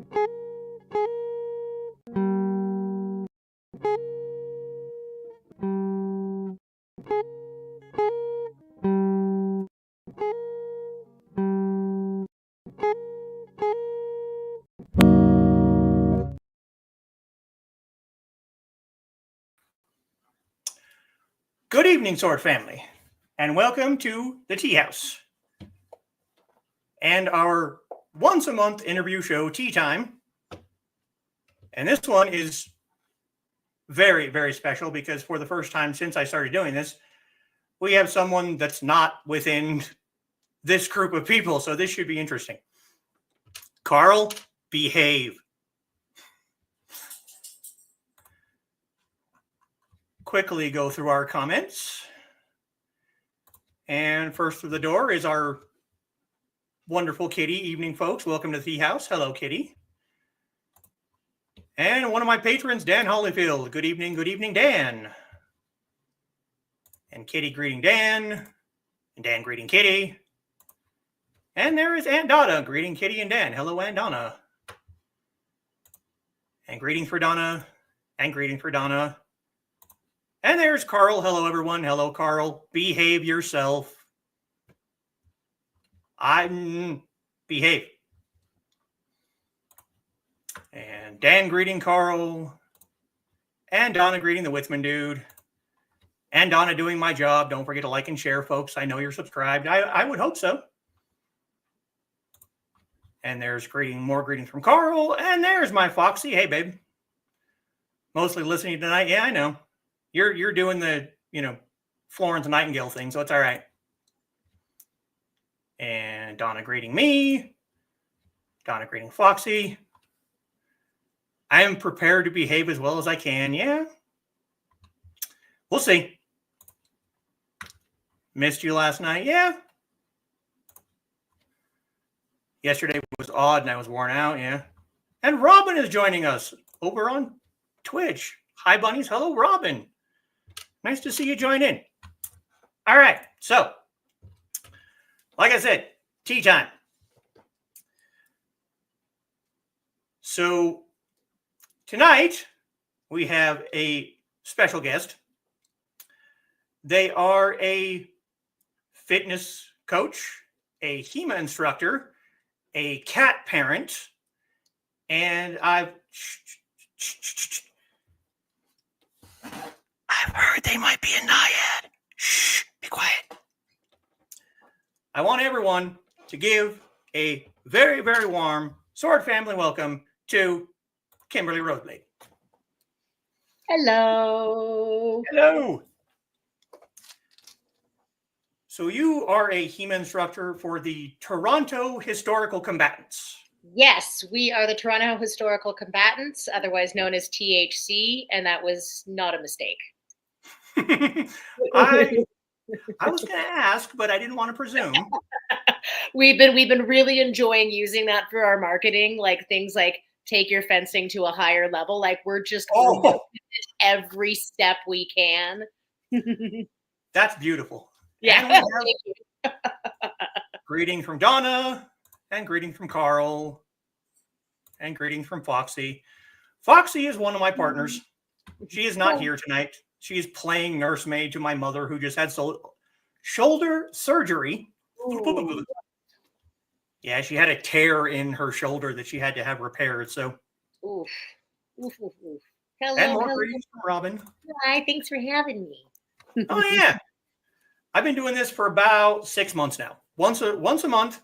Good evening, Sword Family, and welcome to the Teahouse and our once-a-month interview show, Tea Time. And this one is very, very special because for the first time since I started doing this, we have someone that's not within this group of people, so this should be interesting. Carl, behave. Quickly go through our comments. And first through the door is our wonderful Kitty. Evening, folks. Welcome to the Teahouse. Hello, Kitty. And one of my patrons, Dan Hollyfield. Good evening, Dan. And Kitty greeting Dan. And Dan greeting Kitty. And there is Aunt Donna greeting Kitty and Dan. Hello, Aunt Donna. And greeting for Donna. And greeting for Donna. And there's Carl. Hello, everyone. Hello, Carl. Behave yourself. Behave. And Dan greeting Carl. And Donna greeting the Withman dude. And Donna doing my job. Don't forget to like and share, folks. I know you're subscribed. I would hope so. And there's more greetings from Carl. And there's my Foxy. Hey, babe. Mostly listening tonight. Yeah, I know. You're doing the, Florence Nightingale thing, so it's all right. And Donna greeting me. Donna greeting Foxy. I am prepared to behave as well as I can. Yeah. We'll see. Missed you last night. Yeah. Yesterday was odd and I was worn out. Yeah. And Robin is joining us over on Twitch. Hi, bunnies. Hello, Robin. Nice to see you join in. All right. So, like I said, tea time. So, tonight, we have a special guest. They are a fitness coach, a HEMA instructor, a cat parent, and I've heard they might be a naiad. Shh, be quiet. I want everyone to give a very, very warm Sword Family welcome to Kimberleigh Roseblade. Hello. Hello. So you are a HEMA instructor for the Toronto Historical Combatants. Yes, we are the Toronto Historical Combatants, otherwise known as THC, and that was not a mistake. I was going to ask, but I didn't want to presume. We've been really enjoying using that for our marketing, like things like take your fencing to a higher level. Like we're just every step we can. That's beautiful. Yeah. Greeting from Donna, and greeting from Carl, and greeting from Foxy. Foxy is one of my partners. She is not here tonight. She is playing nursemaid to my mother, who just had shoulder surgery. Ooh. Yeah, she had a tear in her shoulder that she had to have repaired. So, oof. Oof, oof, oof. Hello, and more greetings from Robin. Hi, thanks for having me. Oh yeah, I've been doing this for about 6 months now. Once a month,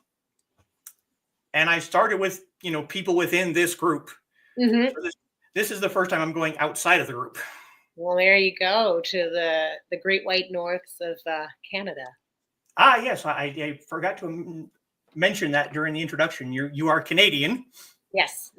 and I started with people within this group. Mm-hmm. So this is the first time I'm going outside of the group. Well, there you go, to the Great White Norths of Canada. Ah, yes, I forgot to mention that during the introduction. You are Canadian. Yes.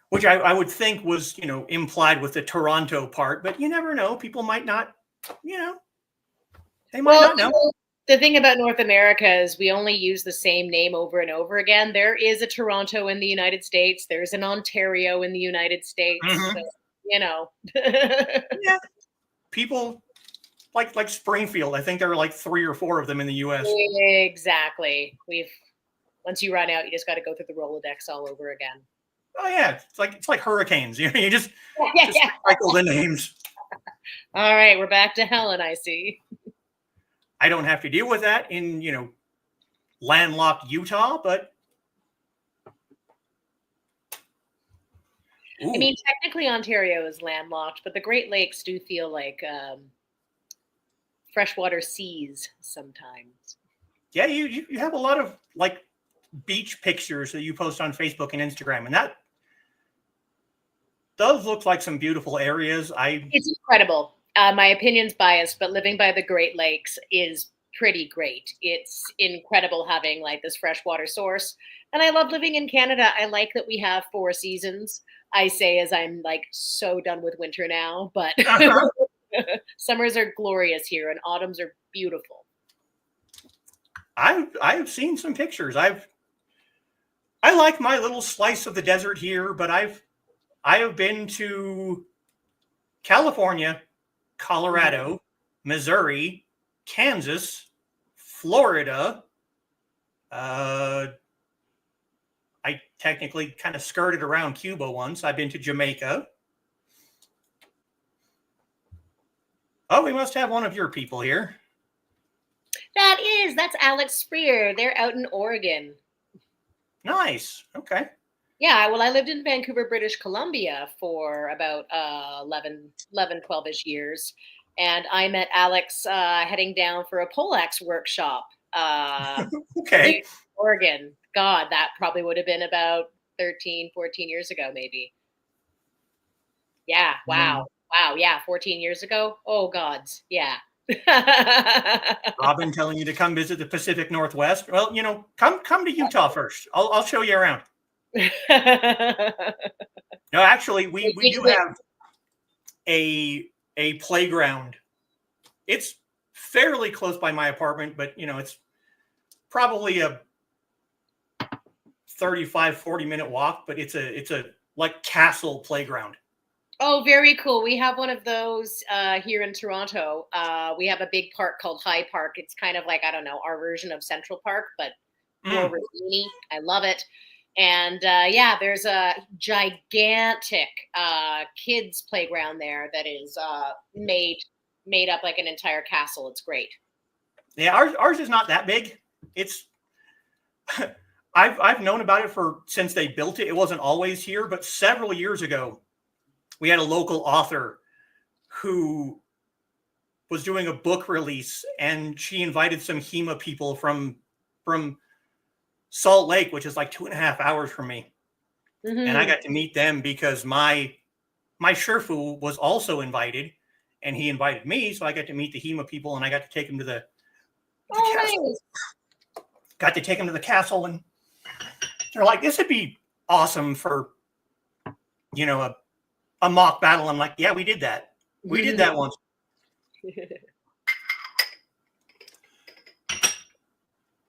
Which I would think was, implied with the Toronto part, but you never know. People might not, they might not know. The thing about North America is we only use the same name over and over again. There is a Toronto in the United States. There's an Ontario in the United States. Mm-hmm. So, Yeah. People like Springfield. I think there are like 3 or 4 of them in the U.S. Exactly. Once you run out, you just got to go through the Rolodex all over again. Oh yeah, it's like hurricanes. You just Yeah. cycle the names. All right, we're back to Helen. I see. I don't have to deal with that in landlocked Utah, but I mean, technically Ontario is landlocked, but the Great Lakes do feel like freshwater seas sometimes. Yeah, you have a lot of like beach pictures that you post on Facebook and Instagram, and that does look like some beautiful areas. It's incredible. My opinion's biased, but living by the Great Lakes is pretty great. It's incredible having like this freshwater source. And I love living in Canada. I like that we have 4 seasons. I say as I'm like so done with winter now, but summers are glorious here and autumns are beautiful. I've seen some pictures. I like my little slice of the desert here, but I have been to California, Colorado, Missouri, Kansas, Florida. I technically kind of skirted around Cuba once. I've been to Jamaica. Oh, we must have one of your people here. That's Alex Spreer. They're out in Oregon. Nice. Okay. Yeah, well, I lived in Vancouver, British Columbia for about 12-ish years. And I met Alex heading down for a poleaxe workshop. Okay. In Oregon. God, that probably would have been about 13, 14 years ago, maybe. Yeah, wow. Wow, yeah, 14 years ago? Oh, gods, yeah. Robin telling you to come visit the Pacific Northwest. Well, come to Utah first. I'll show you around. No, actually, we do have a playground. It's fairly close by my apartment, but it's probably a 35-40 minute walk, but it's a like castle playground. Oh, very cool. We have one of those here in Toronto. We have a big park called High Park. It's kind of like, I don't know, our version of Central Park, but more ravine. I love it. And yeah, there's a gigantic kids playground there that is made up like an entire castle. It's great. Yeah, ours is not that big. It's I've known about it since they built it. It wasn't always here, but several years ago, we had a local author who was doing a book release, and she invited some HEMA people from Salt Lake, which is like 2.5 hours from me. And I got to meet them because my Sherfu was also invited, and he invited me, so I got to meet the HEMA people, and I got to take him to the castle. Nice. Got to take him to the castle, and they're like, "This would be awesome for, a mock battle." I'm like, "Yeah, we did that. We did that once."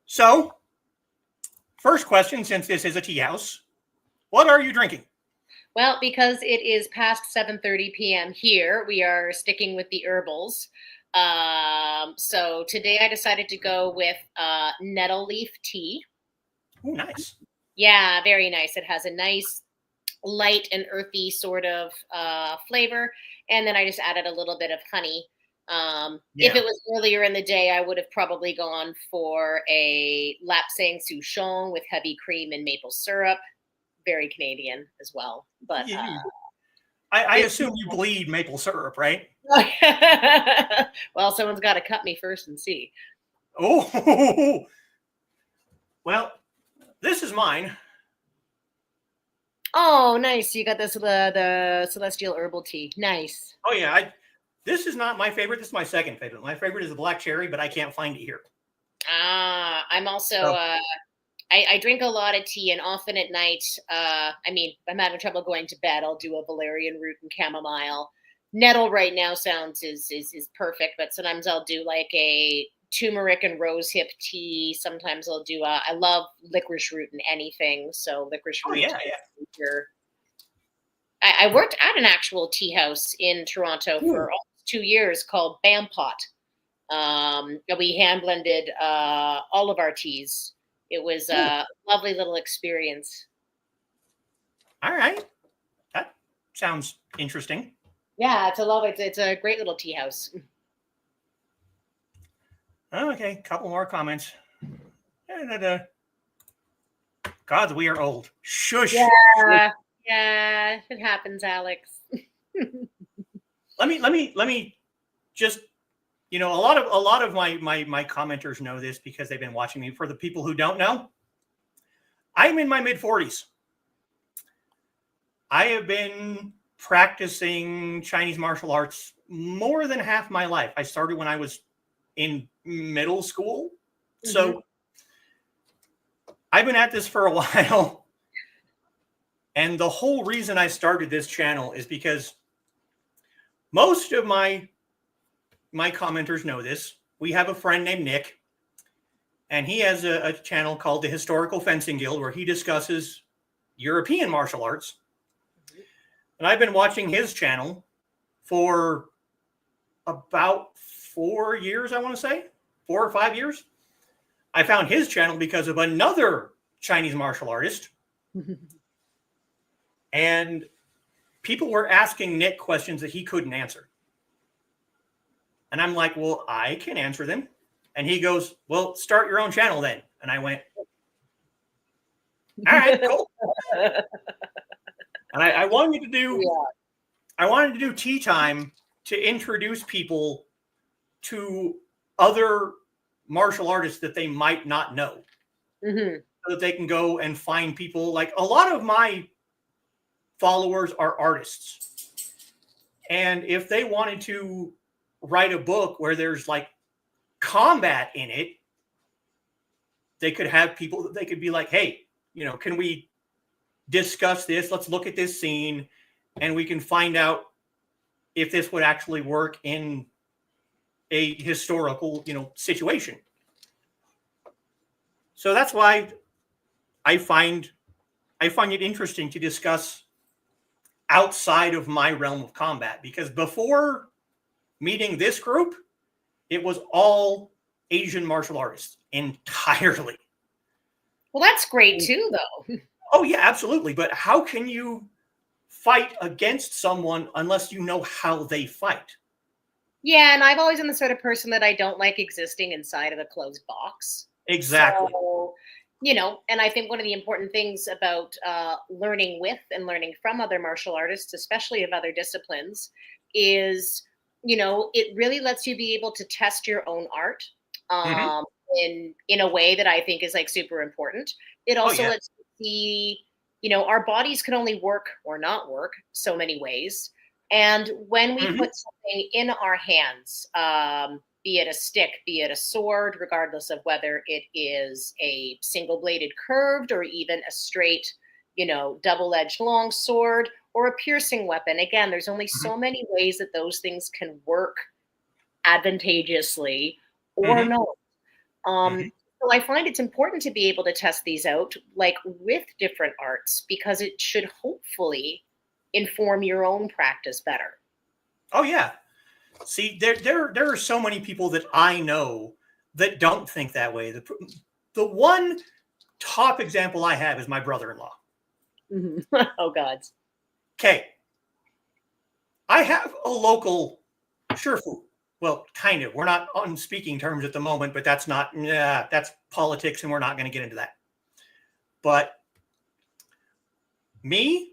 So, first question, since this is a tea house, what are you drinking? Well, because it is past 7:30 p.m. here, we are sticking with the herbals. So today I decided to go with nettle leaf tea. Oh, nice. Yeah, very nice. It has a nice light and earthy sort of flavor. And then I just added a little bit of honey. If it was earlier in the day, I would have probably gone for a lapsang souchong with heavy cream and maple syrup. Very Canadian as well. But I assume you bleed maple syrup, right? Well, someone's got to cut me first and see. Oh, well, this is mine. Oh, nice. You got this the celestial herbal tea. Nice. Oh yeah, this is not my favorite. This is my second favorite. My favorite is the black cherry, but I can't find it here. I'm also I drink a lot of tea, and often at night, I mean, I'm having trouble going to bed, I'll do a valerian root and chamomile. Nettle right now sounds is perfect, but sometimes I'll do like a turmeric and rosehip tea. Sometimes I'll do I love licorice root in anything, so licorice root. Yeah. I worked at an actual tea house in Toronto for almost 2 years called Bampot. We hand blended all of our teas. It was Cool. a lovely little experience. All right. That sounds interesting. Yeah, it's a great little tea house. Okay, couple more comments. God, we are old. Shush. Yeah, yeah, it happens, Alex. Let me just, a lot of my commenters know this because they've been watching me. For the people who don't know, I'm in my mid 40s. I have been practicing Chinese martial arts more than half my life. I started when I was in middle school. So I've been at this for a while. And the whole reason I started this channel is because most of my commenters know this. We have a friend named Nick, and he has a channel called the Historical Fencing Guild where he discusses European martial arts. And I've been watching his channel for about 4 years, I want to say, 4 or 5 years. I found his channel because of another Chinese martial artist. And people were asking Nick questions that he couldn't answer. And I'm like, well, I can answer them. And he goes, well, start your own channel then. And I went, all right, cool. And I wanted to do tea time to introduce people to other martial artists that they might not know. So that they can go and find people. Like, a lot of my followers are artists. And if they wanted to write a book where there's like combat in it, they could have people that they could be like, hey, can we discuss this? Let's look at this scene and we can find out if this would actually work in a historical, situation. So that's why I find it interesting to discuss outside of my realm of combat, because before meeting this group, it was all Asian martial artists entirely. Well, that's great too, though. Oh, yeah, absolutely. But how can you fight against someone unless you know how they fight? Yeah, and I've always been the sort of person that I don't like existing inside of a closed box. Exactly. So, and I think one of the important things about learning with and learning from other martial artists, especially of other disciplines, is, it really lets you be able to test your own art Mm-hmm. in a way that I think is like super important. It Oh, also yeah. lets you see, our bodies can only work or not work so many ways. And when we Mm-hmm. put something in our hands, be it a stick, be it a sword, regardless of whether it is a single bladed curved or even a straight, double-edged long sword or a piercing weapon. Again, there's only so many ways that those things can work advantageously or Mm-hmm. not. Mm-hmm. So I find it's important to be able to test these out, like with different arts, because it should hopefully inform your own practice better. Oh, yeah. See, there are so many people that I know that don't think that way. The one top example I have is my brother-in-law. Oh, God. Okay. I have a local Sherfu. Well, kind of. We're not on speaking terms at the moment, but that's politics, and we're not going to get into that. But me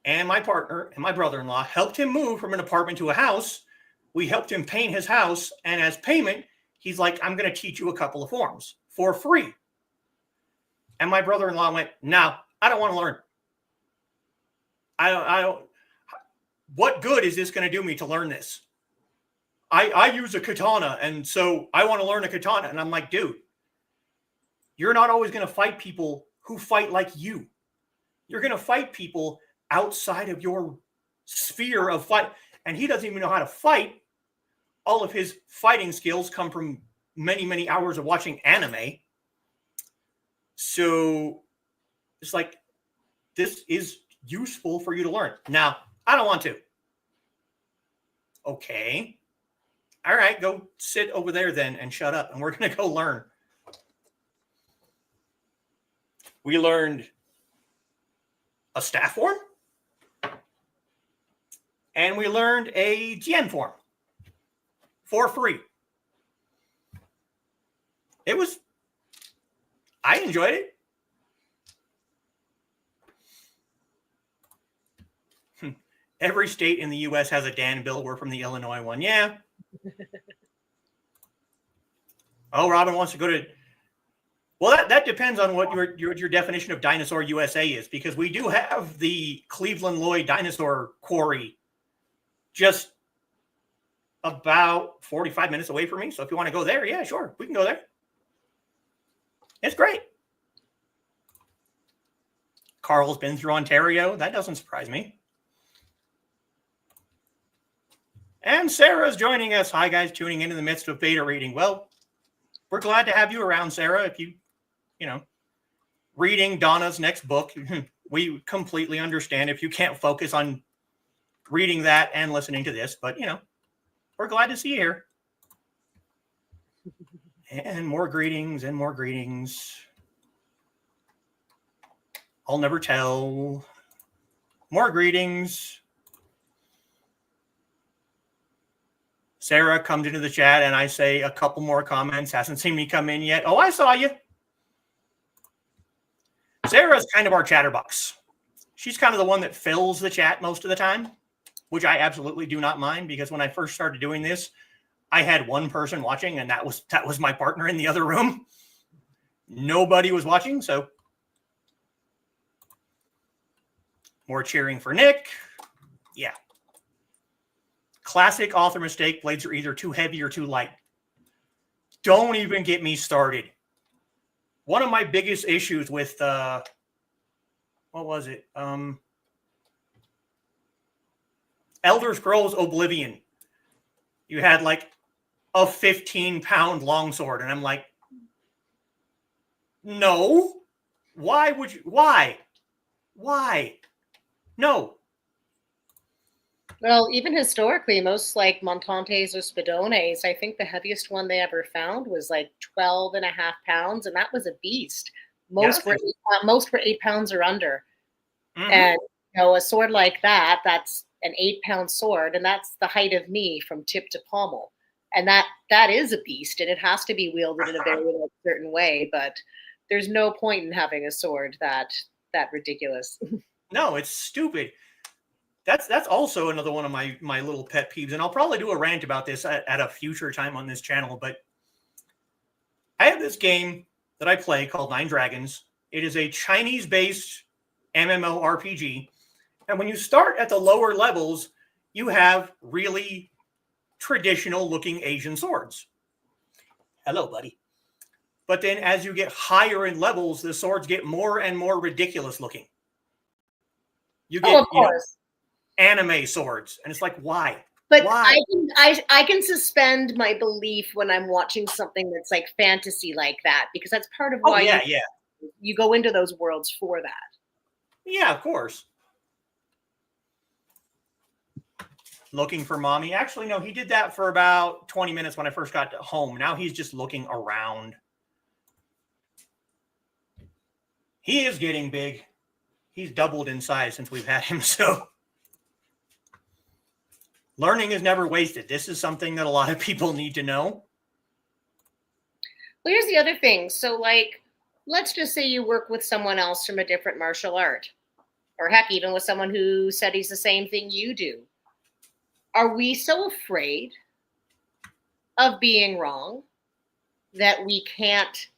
and my partner and my brother-in-law helped him move from an apartment to a house. We helped him paint his house, and as payment, he's like, I'm going to teach you a couple of forms for free. And my brother-in-law went, no, I don't want to learn. I don't. What good is this going to do me to learn this? I use a katana, and so I want to learn a katana. And I'm like, dude, you're not always going to fight people who fight like you. You're going to fight people outside of your sphere of fight. And he doesn't even know how to fight. All of his fighting skills come from many, many hours of watching anime. So it's like, this is useful for you to learn. Now, I don't want to. Okay. All right, go sit over there then and shut up. And we're going to go learn. We learned a staff form. And we learned a GN form for free. I enjoyed it. Every state in the U.S. has a Dan bill. We're from the Illinois one. Yeah. Oh, Robin wants to go to... Well, that depends on what your definition of Dinosaur USA is, because we do have the Cleveland Lloyd Dinosaur Quarry just about 45 minutes away from me. So if you want to go there, yeah, sure, we can go there. It's great. Carl's been through Ontario. That doesn't surprise me. And Sarah's joining us. Hi, guys, tuning in the midst of beta reading. Well, we're glad to have you around, Sarah. If you reading Donna's next book, we completely understand if you can't focus on reading that and listening to this, but, we're glad to see you here. And more greetings and more greetings. I'll never tell. More greetings. Sarah comes into the chat and I say a couple more comments. Hasn't seen me come in yet. Oh, I saw you. Sarah's kind of our chatterbox. She's kind of the one that fills the chat most of the time, which I absolutely do not mind, because when I first started doing this, I had one person watching, and that was my partner in the other room. Nobody was watching, so more cheering for Nick. Yeah. Classic author mistake. Blades are either too heavy or too light. Don't even get me started. One of my biggest issues with what was it? Elder Scrolls Oblivion. You had like a 15-pound longsword, and I'm like, no. Why would you? Why? No. Well, even historically, most like Montantes or Spidones, I think the heaviest one they ever found was like 12 and a half pounds, and that was a beast. Most were 8 pounds or under. Mm-hmm. And a sword like that's an 8-pound sword, and that's the height of me from tip to pommel. And that is a beast, and it has to be wielded in a very certain way, but there's no point in having a sword that ridiculous. No, it's stupid. That's also another one of my little pet peeves, and I'll probably do a rant about this at a future time on this channel, but I have this game that I play called Nine Dragons. It is a Chinese-based MMORPG, and when you start at the lower levels, you have really traditional-looking Asian swords. Hello, buddy. But then as you get higher in levels, the swords get more and more ridiculous-looking. You get, of course. Anime swords, and it's like, why? But why? I can suspend my belief when I'm watching something that's like fantasy like that, because that's part of why you go into those worlds for that. Yeah, of course. Looking for mommy. Actually, no, he did that for about 20 minutes when I first got home. Now he's just looking around. He is getting big. He's doubled in size since we've had him, so learning is never wasted. This is something that a lot of people need to know. Well, here's the other thing. So, like, let's just say you work with someone else from a different martial art, or heck, even with someone who studies the same thing you do. Are we so afraid of being wrong that we can't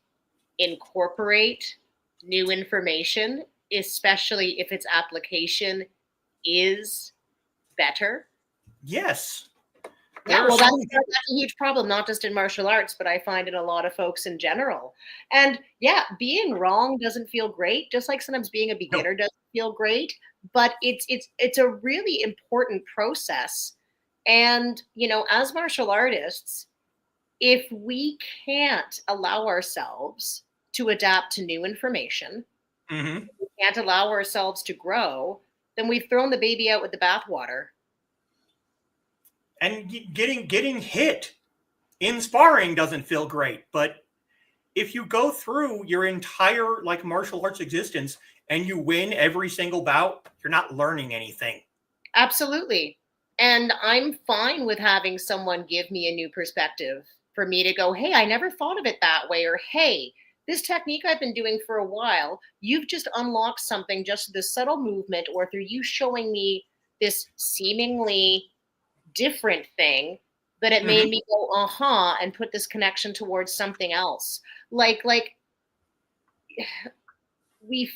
incorporate new information, especially if its application is better? Yes. Yeah, well, that's a huge problem, not just in martial arts, but I find in a lot of folks in general. And yeah, being wrong doesn't feel great, just like sometimes being a beginner doesn't feel great, but it's a really important process. And, as martial artists, if we can't allow ourselves to adapt to new information, we can't allow ourselves to grow, then we've thrown the baby out with the bathwater. And getting hit in sparring doesn't feel great, but if you go through your entire like martial arts existence and you win every single bout, you're not learning anything. Absolutely. And I'm fine with having someone give me a new perspective for me to go, hey, I never thought of it that way. Or, hey, this technique I've been doing for a while, you've just unlocked something just through this subtle movement or through you showing me this seemingly different thing that it Mm-hmm. made me go, uh-huh, and put this connection towards something else. Like we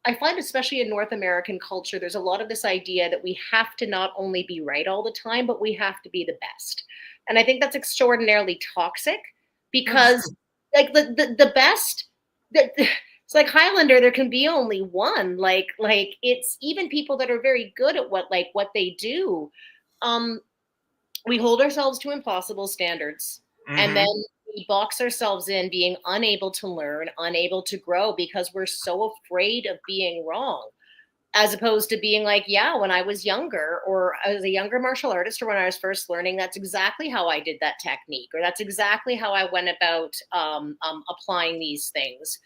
I find especially in North American culture, there's a lot of this idea that we have to not only be right all the time, but we have to be the best. And I think that's extraordinarily toxic because like the best that it's like Highlander, there can be only one. Like it's even people that are very good at what they do. Um, we hold ourselves to impossible standards and then Mm-hmm. we box ourselves in being unable to learn, unable to grow because we're so afraid of being wrong, as opposed to being like, yeah, when I was younger or as a younger martial artist or when I was first learning, that's exactly how I did that technique, or that's exactly how I went about applying these things.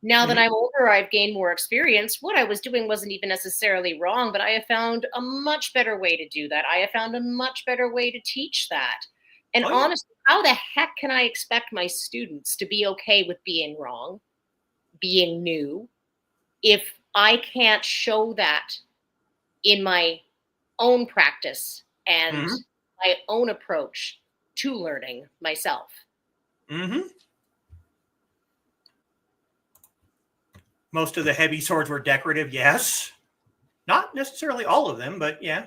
Now that Mm-hmm. I'm older, I've gained more experience. What I was doing wasn't even necessarily wrong, but I have found a much better way to do that. I have found a much better way to teach that. And Oh yeah. honestly, how the heck can I expect my students to be okay with being wrong, being new, if I can't show that in my own practice and Mm-hmm. my own approach to learning myself? Mm-hmm. Most of the heavy swords were decorative, yes. Not necessarily all of them, but yeah.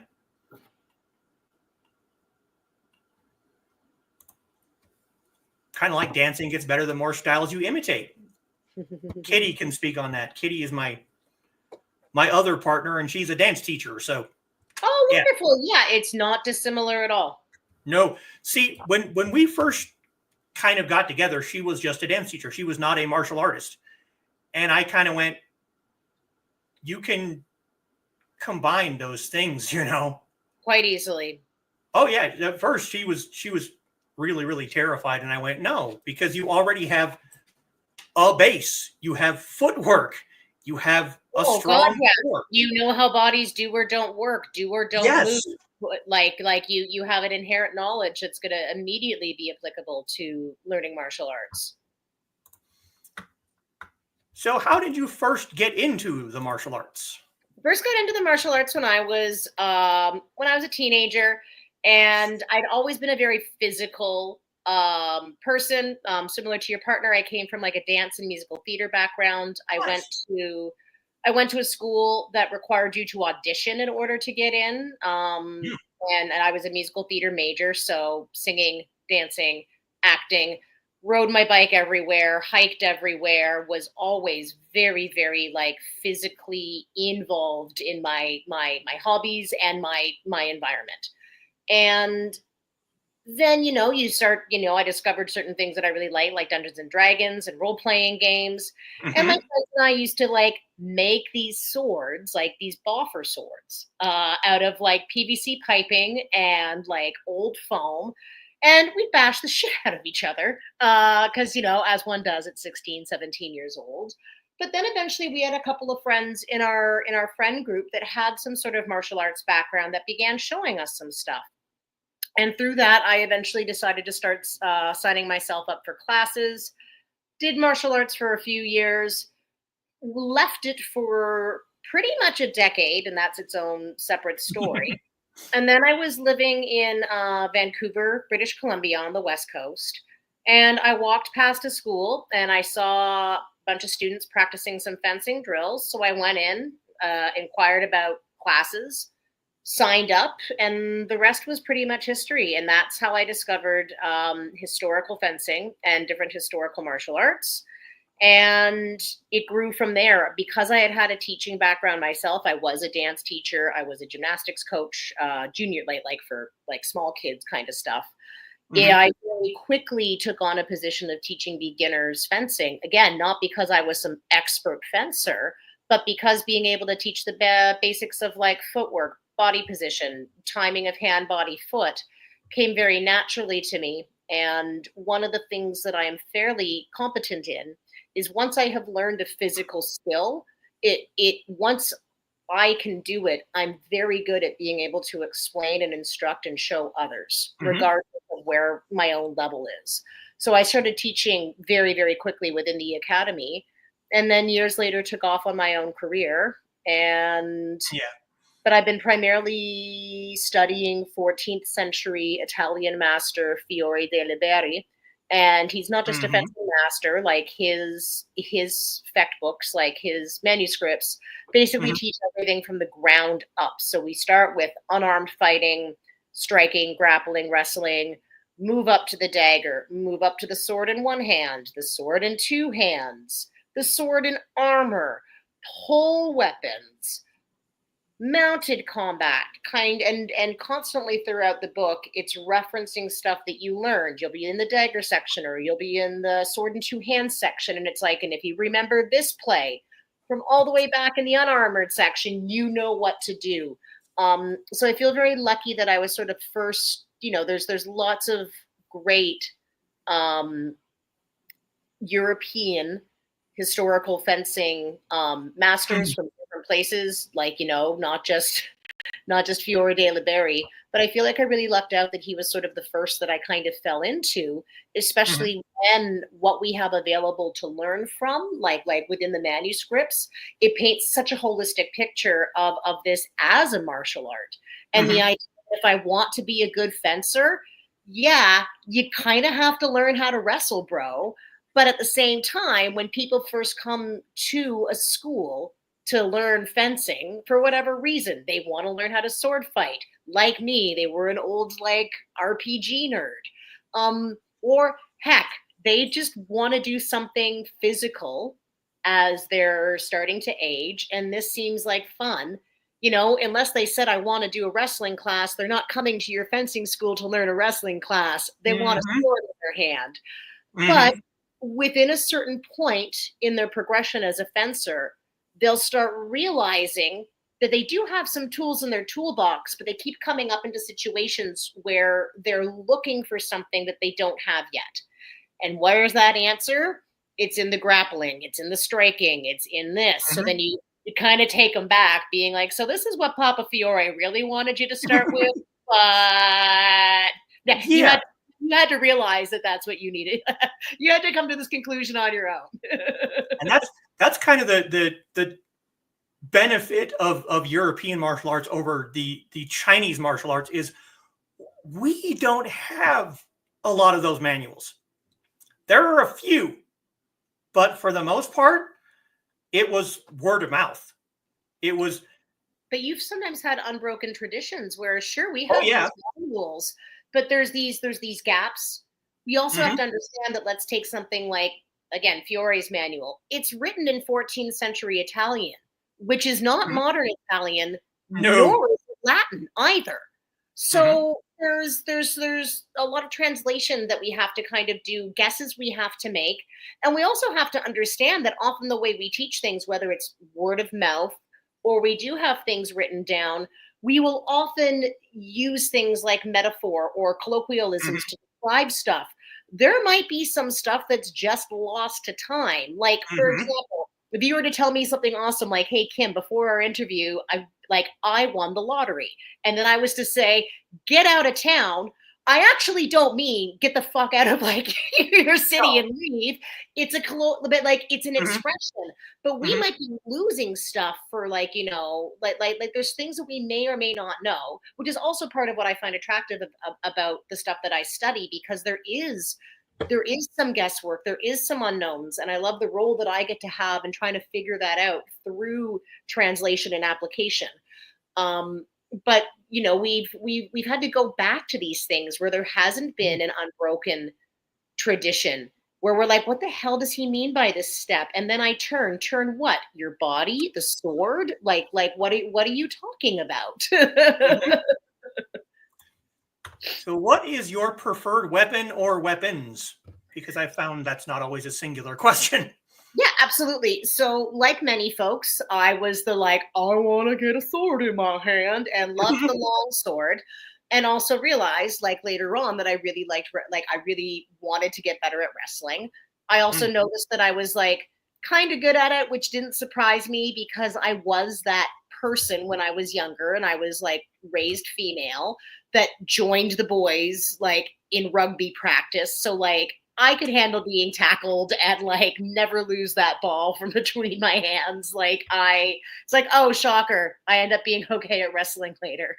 Kind of like dancing gets better the more styles you imitate. Kitty can speak on that. Kitty is my other partner, and she's a dance teacher. So Oh, yeah, wonderful. Yeah, it's not dissimilar at all. no. See, when we first kind of got together, she was just a dance teacher. She was not a martial artist, and I kind of went, "You can combine those things, you know." Quite easily. Oh yeah. At first, she was really terrified, and I went, "No, because you already have a base. You have footwork. You have a Oh God, strong yeah. core." You know how bodies do or don't work, do or don't move. Yes. Like you have an inherent knowledge that's going to immediately be applicable to learning martial arts. So, how did you first get into the martial arts? First got into the martial arts when I was a teenager, and I'd always been a very physical person. Similar to your partner, I came from like a dance and musical theater background. Nice. I went to a school that required you to audition in order to get in. Hmm. And I was a musical theater major, so singing, dancing, acting, rode my bike everywhere, hiked everywhere, was always very like physically involved in my hobbies and my environment. And then you start, I discovered certain things that I really like Dungeons and Dragons and role playing games. And my Hmm. friends and I used to like make these swords, like these boffer swords, out of like PVC piping and like old foam. And we bash the shit out of each other because, as one does at 16, 17 years old. But then eventually we had a couple of friends in our friend group that had some sort of martial arts background that began showing us some stuff. And through that, I eventually decided to start signing myself up for classes, did martial arts for a few years, left it for pretty much a decade, and that's its own separate story. And then I was living in Vancouver, British Columbia on the West Coast. And I walked past a school and I saw a bunch of students practicing some fencing drills. So I went in, inquired about classes, signed up, and the rest was pretty much history. And that's how I discovered historical fencing and different historical martial arts. And it grew from there because I had had a teaching background myself. I was a dance teacher. I was a gymnastics coach, junior, like for like small kids kind of stuff. Yeah, Hmm. I very quickly took on a position of teaching beginners fencing. Again, not because I was some expert fencer, but because being able to teach the basics of like footwork, body position, timing of hand, body, foot came very naturally to me. And one of the things that I am fairly competent in is once I have learned a physical skill, once I can do it, I'm very good at being able to explain and instruct and show others, regardless of where my own level is. So I started teaching very, very quickly within the academy, and then years later took off on my own career. But I've been primarily studying 14th century Italian master Fiore de' Liberi. And he's not just a fencing master, like his fecht books, like his manuscripts, basically teach everything from the ground up. So we start with unarmed fighting, striking, grappling, wrestling, move up to the dagger, move up to the sword in one hand, the sword in two hands, the sword in armor, pole weapons, mounted combat, and constantly throughout the book it's referencing stuff that you learned. You'll be in the dagger section, or you'll be in the sword in two hands section, and it's like, and if you remember this play from all the way back in the unarmored section, you know what to do. So I feel very lucky that I was sort of first, there's lots of great European historical fencing masters from different places, like, not just Fiore de' Liberi, but I feel like I really lucked out that he was sort of the first that I kind of fell into, especially when what we have available to learn from, like within the manuscripts, it paints such a holistic picture of this as a martial art. And the idea that if I want to be a good fencer, yeah, you kind of have to learn how to wrestle, bro. But at the same time, when people first come to a school to learn fencing, for whatever reason, they want to learn how to sword fight. Like me, they were an old, RPG nerd. Or heck, they just want to do something physical as they're starting to age, and this seems like fun. Unless they said, I want to do a wrestling class, they're not coming to your fencing school to learn a wrestling class. They want a sword in their hand. But within a certain point in their progression as a fencer, they'll start realizing that they do have some tools in their toolbox, but they keep coming up into situations where they're looking for something that they don't have yet. And where's that answer? It's in the grappling, it's in the striking, it's in this. So then you kind of take them back, being like, so this is what Papa Fiore really wanted you to start with, but you had to realize that that's what you needed. You had to come to this conclusion on your own. And that's kind of the benefit of European martial arts over the Chinese martial arts is we don't have a lot of those manuals. There are a few, but for the most part, it was word of mouth. It was. But you've sometimes had unbroken traditions where, sure, we have these manuals, but there's these gaps. We also have to understand that, let's take something like, again, Fiore's manual. It's written in 14th century Italian, which is not modern Italian, nor is it Latin either. So there's a lot of translation that we have to kind of do, guesses we have to make. And we also have to understand that often the way we teach things, whether it's word of mouth or we do have things written down, we will often use things like metaphor or colloquialisms to describe stuff. There might be some stuff that's just lost to time. Like, for example, if you were to tell me something awesome, like, hey, Kim, before our interview, I won the lottery. And then I was to say, get out of town. I actually don't mean get the fuck out of your city and leave. It's a bit it's an expression, but we might be losing stuff for there's things that we may or may not know, which is also part of what I find attractive about the stuff that I study, because there is some guesswork, there is some unknowns, and I love the role that I get to have in trying to figure that out through translation and application. But we've had to go back to these things where there hasn't been an unbroken tradition, where we're like, what the hell does he mean by this step? And then I turn what? Your body, the sword? Like what are you talking about? So what is your preferred weapon or weapons? Because I found that's not always a singular question. Yeah, absolutely. So like many folks, I was I want to get a sword in my hand and loved the long sword. and also realized like later on that I really liked, I really wanted to get better at wrestling. I also noticed that I was like kind of good at it, which didn't surprise me because I was that person when I was younger and I was like raised female that joined the boys like in rugby practice. So like I could handle being tackled and like never lose that ball from between my hands. It's like, oh, shocker. I end up being okay at wrestling later.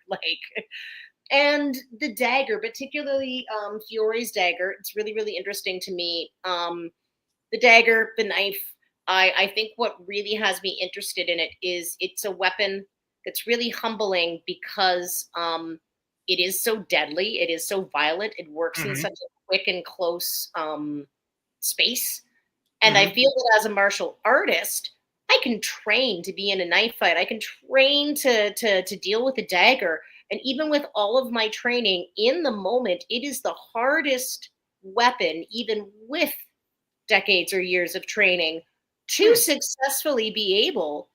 And the dagger, particularly Fiore's dagger, it's really, really interesting to me. The dagger, the knife, I think what really has me interested in it is it's a weapon that's really humbling because it is so deadly, it is so violent, it works in such a quick and close space. And I feel that as a martial artist, I can train to be in a knife fight. I can train to deal with a dagger. And even with all of my training in the moment, it is the hardest weapon, even with decades or years of training, to successfully be able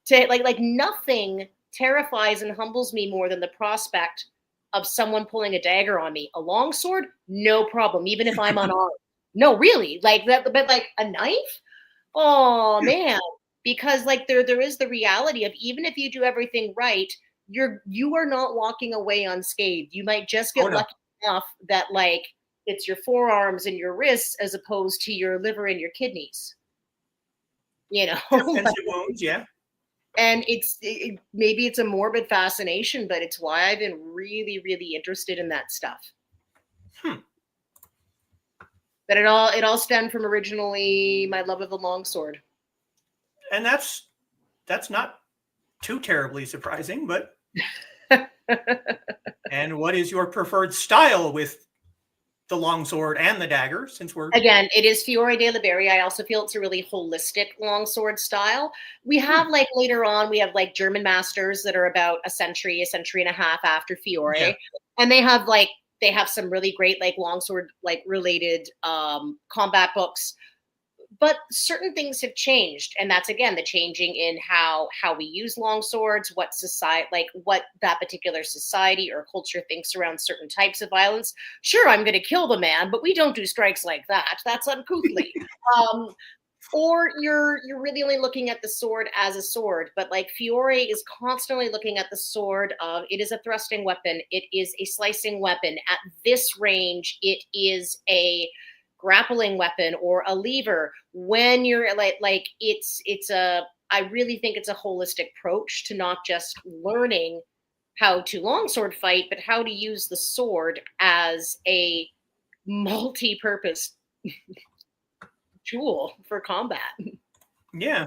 to like nothing terrifies and humbles me more than the prospect of someone pulling a dagger on me. A long sword, no problem, even if I'm unarmed. No, really, like that, but like a knife, oh man, because like there is the reality of even if you do everything right, you are not walking away unscathed. You might just get lucky enough that like it's your forearms and your wrists as opposed to your liver and your kidneys. You know, defensive wounds, yeah. And maybe it's a morbid fascination, but it's why I've been really, really interested in that stuff. But it all stemmed from originally my love of the longsword. And that's not too terribly surprising, but and what is your preferred style with the longsword and the dagger, since we're again, it is Fiore de Liberi. I also feel it's a really holistic longsword style. We have like later on, we have like German masters that are about a century and a half after Fiore, and they have some really great like longsword like related combat books. But certain things have changed, and that's again the changing in how we use long swords, what society, like what that particular society or culture thinks around certain types of violence. Sure, I'm going to kill the man, but we don't do strikes like that. That's uncouthly. Or you're really only looking at the sword as a sword, but like Fiore is constantly looking at the sword of it is a thrusting weapon, it is a slicing weapon. At this range, it is a grappling weapon or a lever. When you're like it's a I really think it's a holistic approach to not just learning how to longsword fight, but how to use the sword as a multi-purpose tool for combat. yeah,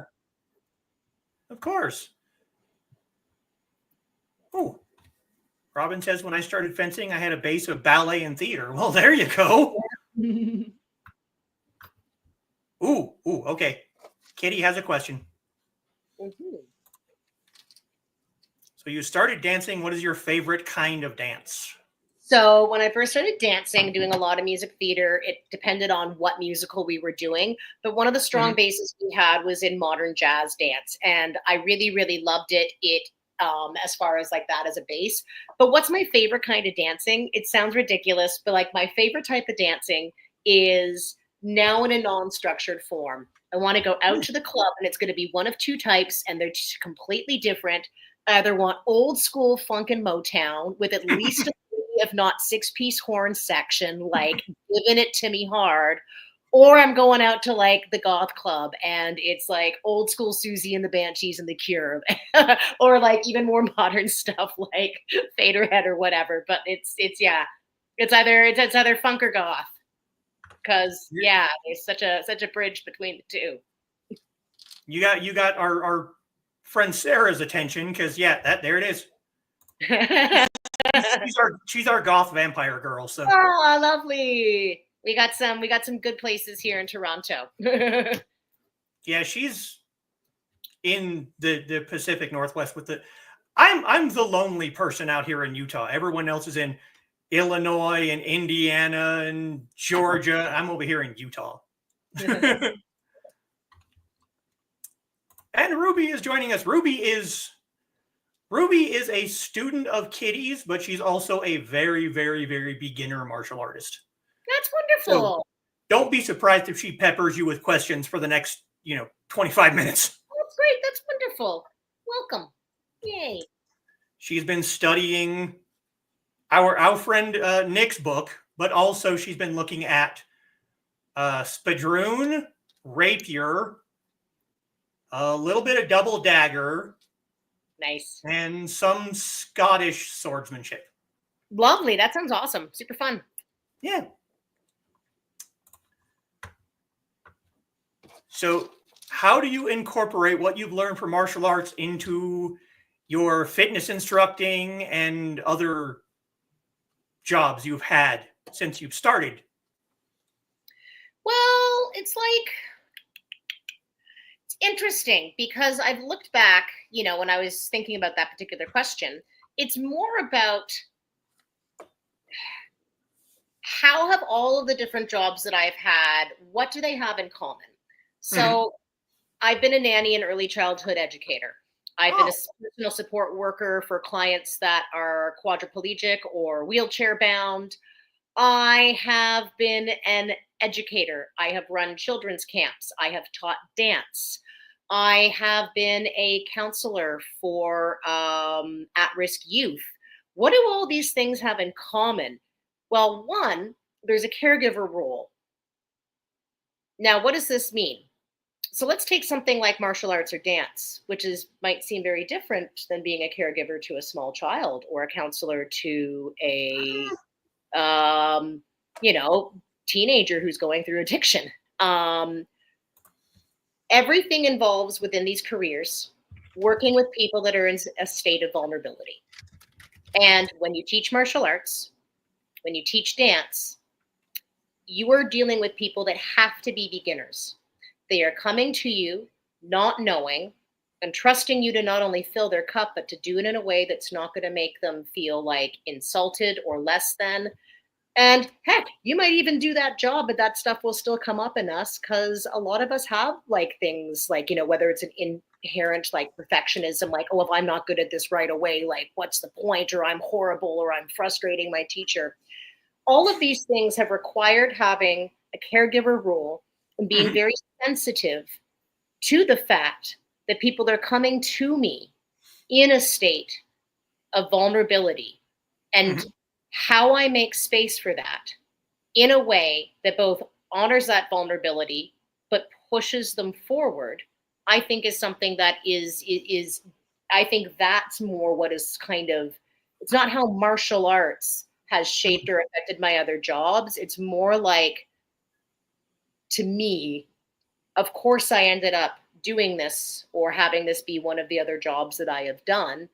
of course. Oh, Robin says when I started fencing, I had a base of ballet and theater. Well, there you go. Ooh, okay. Kitty has a question. So you started dancing. What is your favorite kind of dance? So when I first started dancing, doing a lot of music theater, it depended on what musical we were doing. But one of the strong bases we had was in modern jazz dance. And I really, really loved it. As far as like that as a base. But what's my favorite kind of dancing? It sounds ridiculous, but like my favorite type of dancing is now in a non-structured form. I want to go out to the club and it's going to be one of two types and they're just completely different. I either want old school funk and Motown with at least a if not 6-piece horn section, like giving it to me hard, or I'm going out to like the goth club and it's like old school Susie and the Banshees and the Cure, or like even more modern stuff like Faderhead or whatever. But it's either funk or goth, because there's such a bridge between the two. You got our friend Sarah's attention because there it is. she's our goth vampire girl. So lovely. We got some good places here in Toronto. Yeah, she's in the Pacific Northwest with the. I'm the lonely person out here in Utah. Everyone else is in Illinois and Indiana and Georgia. I'm over here in Utah. And Ruby is joining us. Ruby Ruby is a student of Kitty's, but she's also a very, very, very beginner martial artist. That's So wonderful. don't be surprised if she peppers you with questions for the next, 25 minutes. That's great. That's wonderful. Welcome. Yay. She's been studying our friend Nick's book, but also she's been looking at Spadroon, Rapier, a little bit of double dagger, Nice. and some Scottish swordsmanship. Lovely. That sounds awesome. Super fun. Yeah. So how do you incorporate what you've learned from martial arts into your fitness instructing and other jobs you've had since you've started? Well, it's interesting because I've looked back, when I was thinking about that particular question, it's more about how have all of the different jobs that I've had, what do they have in common? So I've been a nanny and early childhood educator. I've been a personal support worker for clients that are quadriplegic or wheelchair bound. I have been an educator. I have run children's camps. I have taught dance. I have been a counselor for at-risk youth. What do all these things have in common? Well, one, there's a caregiver role. Now, what does this mean? So let's take something like martial arts or dance, which might seem very different than being a caregiver to a small child or a counselor to a teenager who's going through addiction. Everything involves within these careers working with people that are in a state of vulnerability. And when you teach martial arts, when you teach dance, you are dealing with people that have to be beginners. They are coming to you not knowing and trusting you to not only fill their cup, but to do it in a way that's not going to make them feel like insulted or less than. And heck, you might even do that job, but that stuff will still come up in us because a lot of us have things like, whether it's an inherent perfectionism, oh, if I'm not good at this right away, what's the point? Or I'm horrible, or I'm frustrating my teacher. All of these things have required having a caregiver role and being very sensitive to the fact that people are coming to me in a state of vulnerability and how I make space for that in a way that both honors that vulnerability but pushes them forward, I think is something that is I think that's more what is it's not how martial arts has shaped or affected my other jobs. It's more to me, of course, I ended up doing this or having this be one of the other jobs that I have done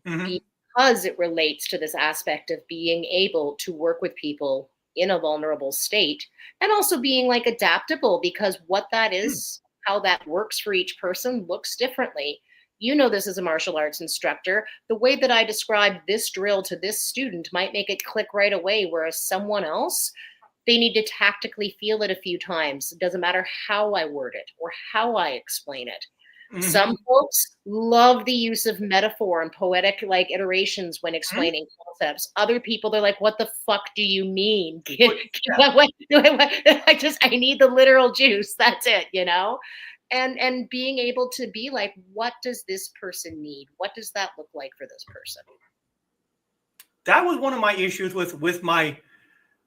because it relates to this aspect of being able to work with people in a vulnerable state and also being adaptable, because what that is, how that works for each person looks differently. This as a martial arts instructor, the way that I describe this drill to this student might make it click right away, whereas someone else, they need to tactically feel it a few times. It doesn't matter how I word it or how I explain it. Some folks love the use of metaphor and poetic iterations when explaining concepts. Other people, they're like, what the fuck do you mean? I need the literal juice. That's it, And being able to be what does this person need? What does that look like for this person? That was one of my issues with my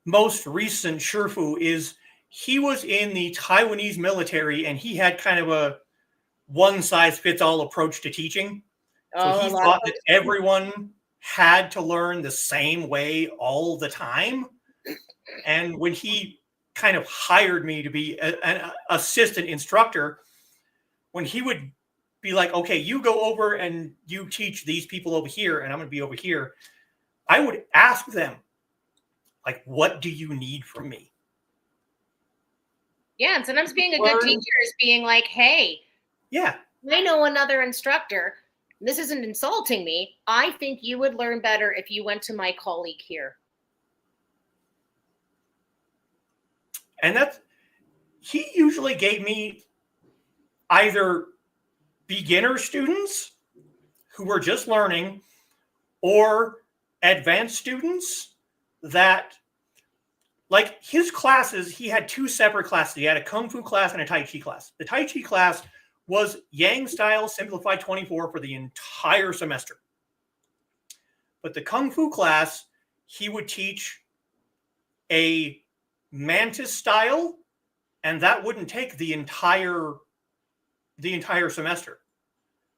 most recent Shifu is he was in the Taiwanese military and he had kind of a one-size-fits-all approach to teaching. So he thought that everyone had to learn the same way all the time. And when he kind of hired me to be an assistant instructor, when he would be like, okay, you go over and you teach these people over here, and I'm going to be over here, I would ask them, what do you need from me? Yeah, and sometimes being a good teacher is being hey, yeah, I know another instructor. This isn't insulting me. I think you would learn better if you went to my colleague here. And he usually gave me either beginner students who were just learning, or advanced students that, like his classes, he had two separate classes. He had a Kung Fu class and a Tai Chi class. The Tai Chi class was Yang style simplified 24 for the entire semester. But the Kung Fu class, he would teach a Mantis style, and that wouldn't take the entire semester.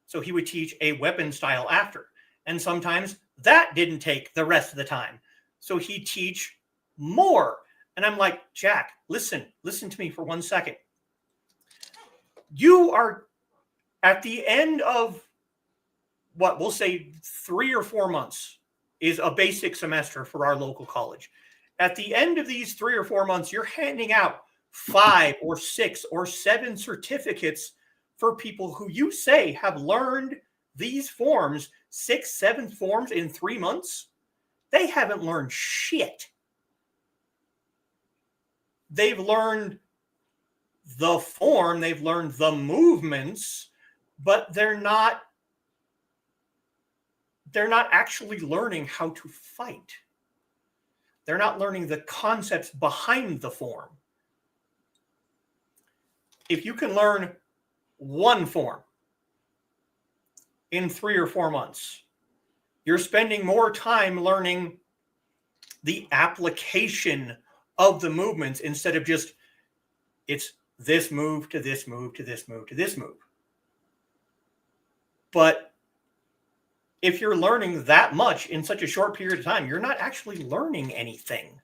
So he would teach a weapon style after. And sometimes that didn't take the rest of the time. So he'd teach more. And I'm like, Jack, listen to me for 1 second. You are at the end of what we'll say 3 or 4 months is a basic semester for our local college. At the end of these 3 or 4 months, you're handing out 5 or 6 or 7 certificates for people who you say have learned these forms, 6, 7 forms in 3 months. They haven't learned shit. They've learned the form, they've learned the movements, but they're not actually learning how to fight. They're not learning the concepts behind the form. If you can learn one form in 3 or 4 months, you're spending more time learning the application of the movements instead of just, it's this move to this move to this move to this move. But if you're learning that much in such a short period of time, you're not actually learning anything.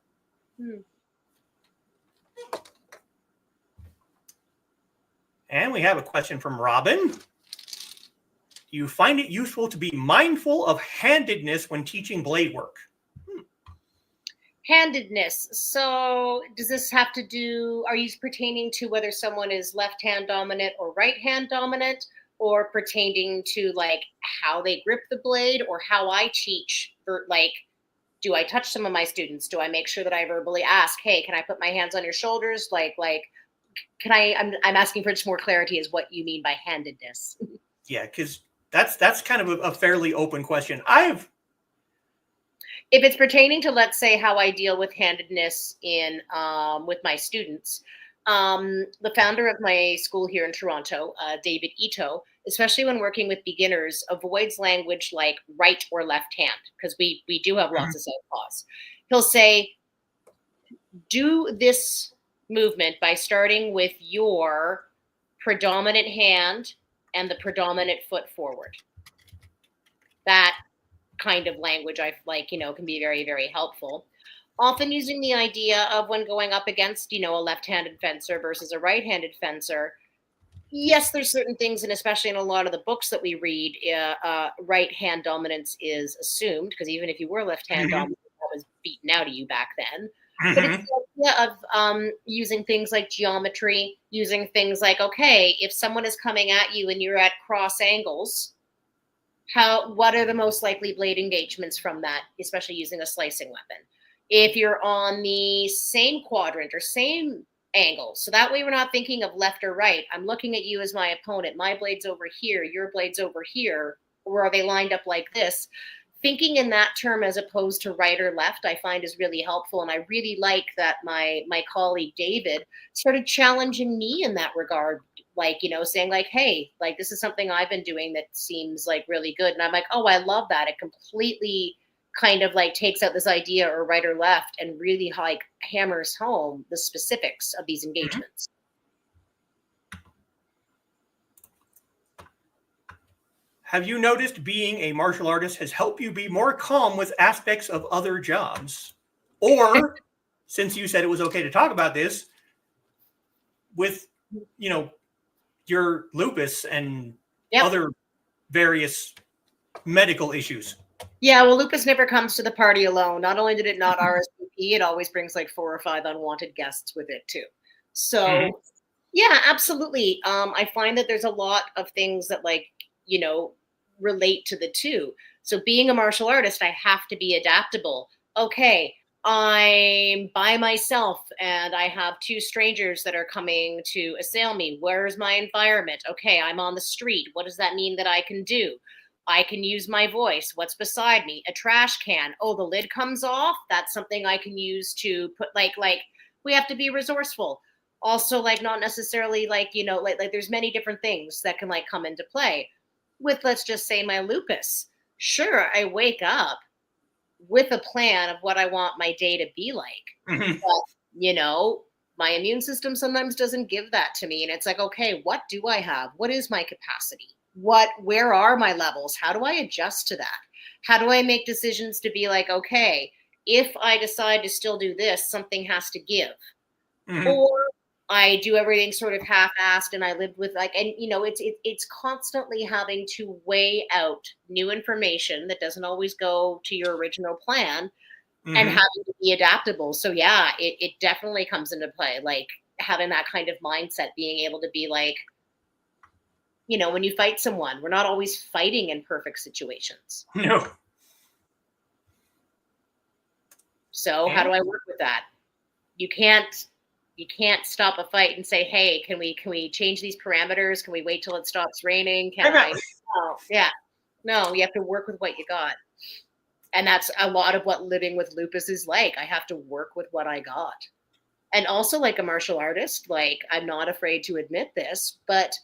And we have a question from Robin. Do you find it useful to be mindful of handedness when teaching blade work? Handedness. So does this have to do, are you pertaining to whether someone is left hand dominant or right hand dominant, or pertaining to like how they grip the blade, or how I teach? For like, do I touch some of my students? Do I make sure that I verbally ask, hey, can I put my hands on your shoulders? Like, can I'm asking for just more clarity as what you mean by handedness. Yeah, because that's kind of a fairly open question. If it's pertaining to, let's say, how I deal with handedness in with my students, the founder of my school here in Toronto, David Ito, especially when working with beginners, avoids language like right or left hand, because we do have lots of southpaws. He'll say, do this movement by starting with your predominant hand and the predominant foot forward. That kind of language I like, can be very, very helpful. Often using the idea of when going up against, a left-handed fencer versus a right-handed fencer. Yes, there's certain things, and especially in a lot of the books that we read, right-hand dominance is assumed, because even if you were left-hand dominant, that was beaten out of you back then. But it's the idea of using things like geometry, using things like, okay, if someone is coming at you and you're at cross angles, what are the most likely blade engagements from that, especially using a slicing weapon? If you're on the same quadrant or same angle, so that way we're not thinking of left or right. I'm looking at you as my opponent. My blade's over here, your blade's over here, or are they lined up like this? Thinking in that term as opposed to right or left, I find is really helpful. And I really like that my colleague David started challenging me in that regard, like, saying like, hey, like, this is something I've been doing that seems like really good. And I'm like, oh, I love that. It completely kind of like takes out this idea or right or left and really like hammers home the specifics of these engagements. Have you noticed being a martial artist has helped you be more calm with aspects of other jobs? Or, since you said it was okay to talk about this, with, your lupus and other various medical issues? Yeah, well, lupus never comes to the party alone. Not only did it not RSVP, it always brings like 4 or 5 unwanted guests with it too. So, yeah, absolutely. I find that there's a lot of things that relate to the two. So being a martial artist, I have to be adaptable. Okay, I'm by myself and I have 2 strangers that are coming to assail me. Where's my environment? Okay, I'm on the street. What does that mean that I can do? I can use my voice. What's beside me? A trash can. Oh, the lid comes off. That's something I can use to put like we have to be resourceful. Also, like not necessarily like, you know, like there's many different things that can like come into play with, let's just say, my lupus. Sure, I wake up with a plan of what I want my day to be like. Mhm. But, you know, my immune system sometimes doesn't give that to me. And it's like, okay, what do I have? What is my capacity? Where are my levels? How do I adjust to that? How do I make decisions to be like, okay, if I decide to still do this, something has to give. Mhm. Or I do everything sort of half-assed and I live with like, and you know, it's constantly having to weigh out new information that doesn't always go to your original plan and Mhm. having to be adaptable. So yeah, it definitely comes into play, like having that kind of mindset, being able to be like, you know, when you fight someone, we're not always fighting in perfect situations. No. So how do And I work with that? You can't stop a fight and say, hey, can we change these parameters? Can we wait till it stops raining? Can I'm not- I? Oh, yeah. No, you have to work with what you got. And that's a lot of what living with lupus is like. I have to work with what I got. And also, like a martial artist, like I'm not afraid to admit this, but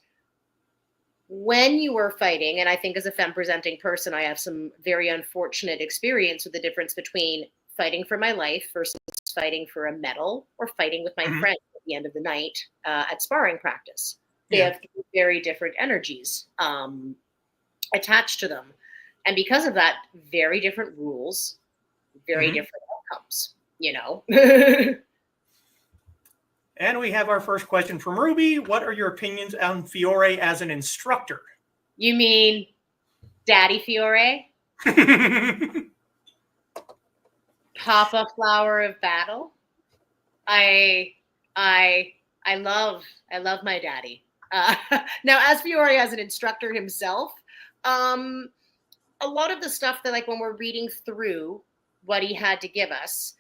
when you are fighting, and I think as a femme presenting person, I have some very unfortunate experience with the difference between fighting for my life versus fighting for a medal or fighting with my Mhm. friends at the end of the night at sparring practice. They Yeah. have very different energies attached to them. And because of that, very different rules, very Mhm. different outcomes, you know? And we have our first question from Ruby. What are your opinions on Fiore as an instructor? You mean Daddy Fiore? Papa Flower of Battle? I I I love my daddy. Now, as Fiore as an instructor himself, um, a lot of the stuff that like when we're reading through what he had to give us,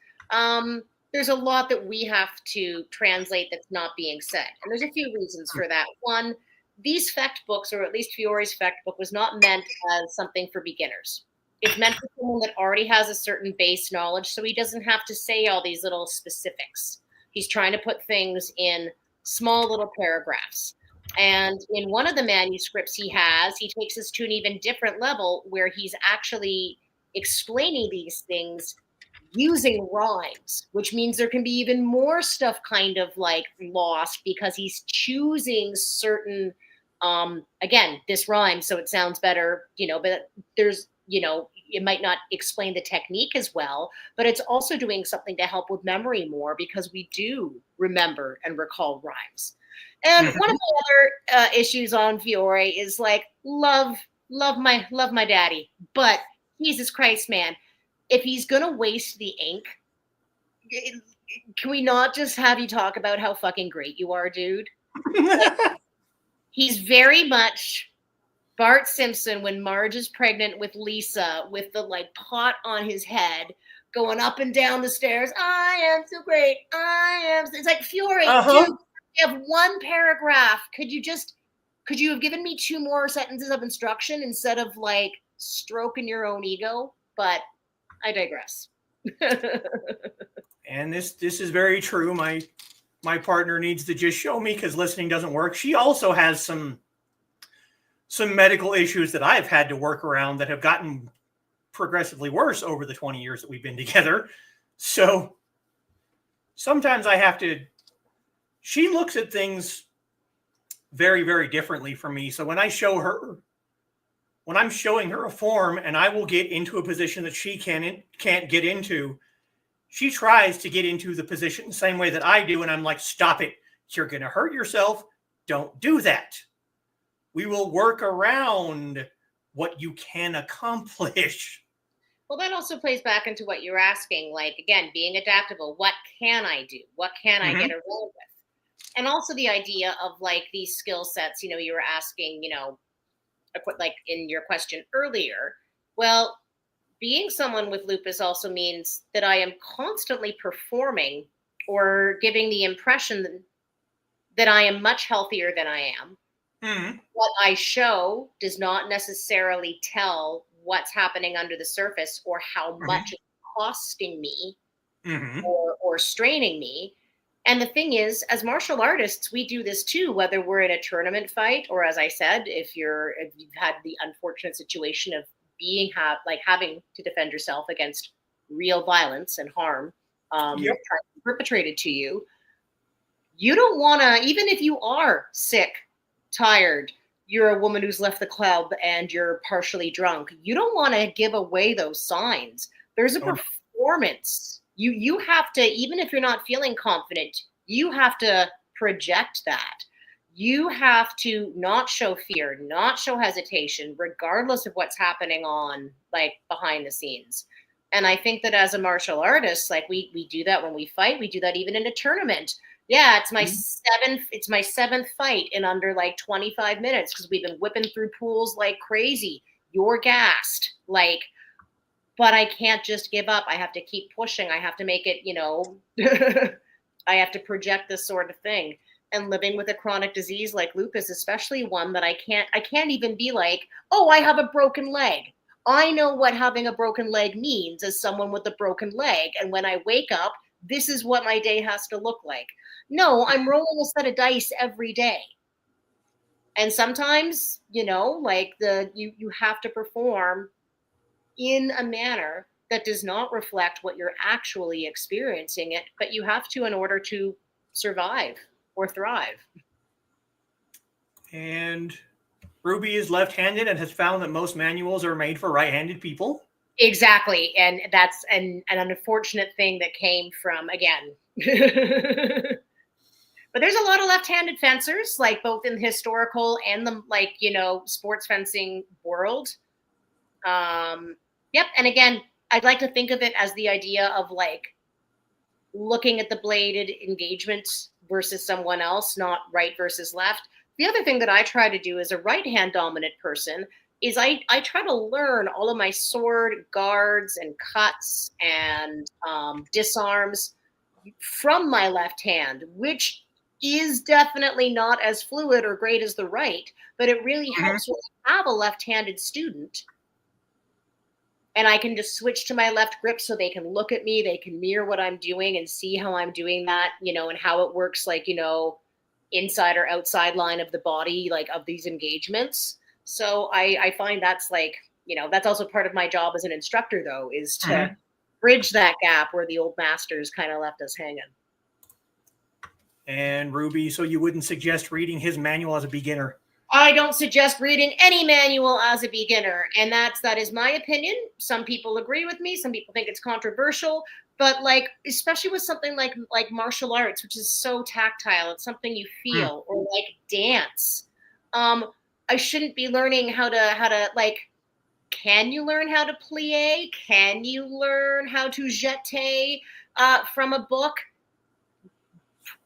there's a lot that we have to translate that's not being said, and there's a few reasons for that. One, these fact books, or at least Fiore's fact book, was not meant as something for beginners. It's meant for someone that already has a certain base knowledge, so he doesn't have to say all these little specifics. He's trying to put things in small little paragraphs. And in one of the manuscripts he has, he takes us to an even different level where he's actually explaining these things using rhymes, which means there can be even more stuff kind of like lost because he's choosing certain again, this rhymes so it sounds better, you know, but there's, you know, it might not explain the technique as well, but it's also doing something to help with memory more because we do remember and recall rhymes. And one of Mhm. my other issues on Fiore is like love my daddy, but Jesus Christ, man, if he's gonna waste the ink, can we not just have you talk about how fucking great you are, dude? Like, he's very much Bart Simpson when Marge is pregnant with Lisa with the like pot on his head going up and down the stairs. I am so great. I am. It's like Fury, dude. Uh-huh. You have one paragraph. Could you have given me two more sentences of instruction instead of like stroking your own ego? But I digress. And this is very true. My partner needs to just show me because listening doesn't work. She also has some medical issues that I've had to work around that have gotten progressively worse over the 20 years that we've been together. So sometimes I have to, she looks at things very, very differently from me. So when I'm showing her a form and I will get into a position that she can't get into, she tries to get into the position the same way that I do. And I'm like, stop it. You're going to hurt yourself. Don't do that. We will work around what you can accomplish. Well, that also plays back into what you're asking. Like, again, being adaptable. What can I do? What can I get Mm-hmm. around with? And also the idea of like these skill sets, you know, you were asking, you know, like in your question earlier. Well, being someone with lupus also means that I am constantly performing or giving the impression that I am much healthier than I am. Mhm. What I show does not necessarily tell what's happening under the surface or how much Mhm. it's costing me Mhm. or straining me. And the thing is, as martial artists, we do this too, whether we're in a tournament fight or, as I said, if you've had the unfortunate situation of having to defend yourself against real violence and harm Yep. perpetrated to you. You don't want to, even if you are sick, tired, you're a woman who's left the club and you're partially drunk, you don't want to give away those signs. There's a Oh, no. performance. You have to, even if you're not feeling confident, you have to project that. You have to not show fear, not show hesitation, regardless of what's happening on like behind the scenes. And I think that as a martial artist, like we do that when we fight, we do that even in a tournament. Yeah, Mhm. it's my seventh fight in under like 25 minutes because we've been whipping through pools like crazy. You're gassed. Like, but I can't just give up. I have to keep pushing. I have to make it, I have to project this sort of thing. And living with a chronic disease like lupus, especially one that I can't even be like, oh, I have a broken leg. I know what having a broken leg means as someone with a broken leg. And when I wake up, this is what my day has to look like. No, I'm rolling a set of dice every day. And sometimes, like you have to perform in a manner that does not reflect what you're actually experiencing it, but you have to in order to survive or thrive. And Ruby is left-handed and has found that most manuals are made for right-handed people. Exactly. And that's an unfortunate thing that came from, again. But there's a lot of left-handed fencers, like both in the historical and the sports fencing world. Yep. And again, I'd like to think of it as the idea of like looking at the bladed engagement versus someone else, not right versus left. The other thing that I try to do as a right hand dominant person is I try to learn all of my sword guards and cuts and disarms from my left hand, which is definitely not as fluid or great as the right, but it really Mhm. helps when I have a left handed student and I can just switch to my left grip so they can look at me, they can mirror what I'm doing and see how I'm doing that, and how it works, like, inside or outside line of the body, like of these engagements. So I find that's like, that's also part of my job as an instructor, though, is to Mhm. bridge that gap where the old masters kind of left us hanging. And Ruby, so you wouldn't suggest reading his manual as a beginner? I don't suggest reading any manual as a beginner, and that is my opinion. Some people agree with me, some people think it's controversial, but like especially with something like martial arts, which is so tactile, it's something you Mm. feel, or like dance. Um I shouldn't be learning how to like, can you learn how to plie? Can you learn how to jeter from a book?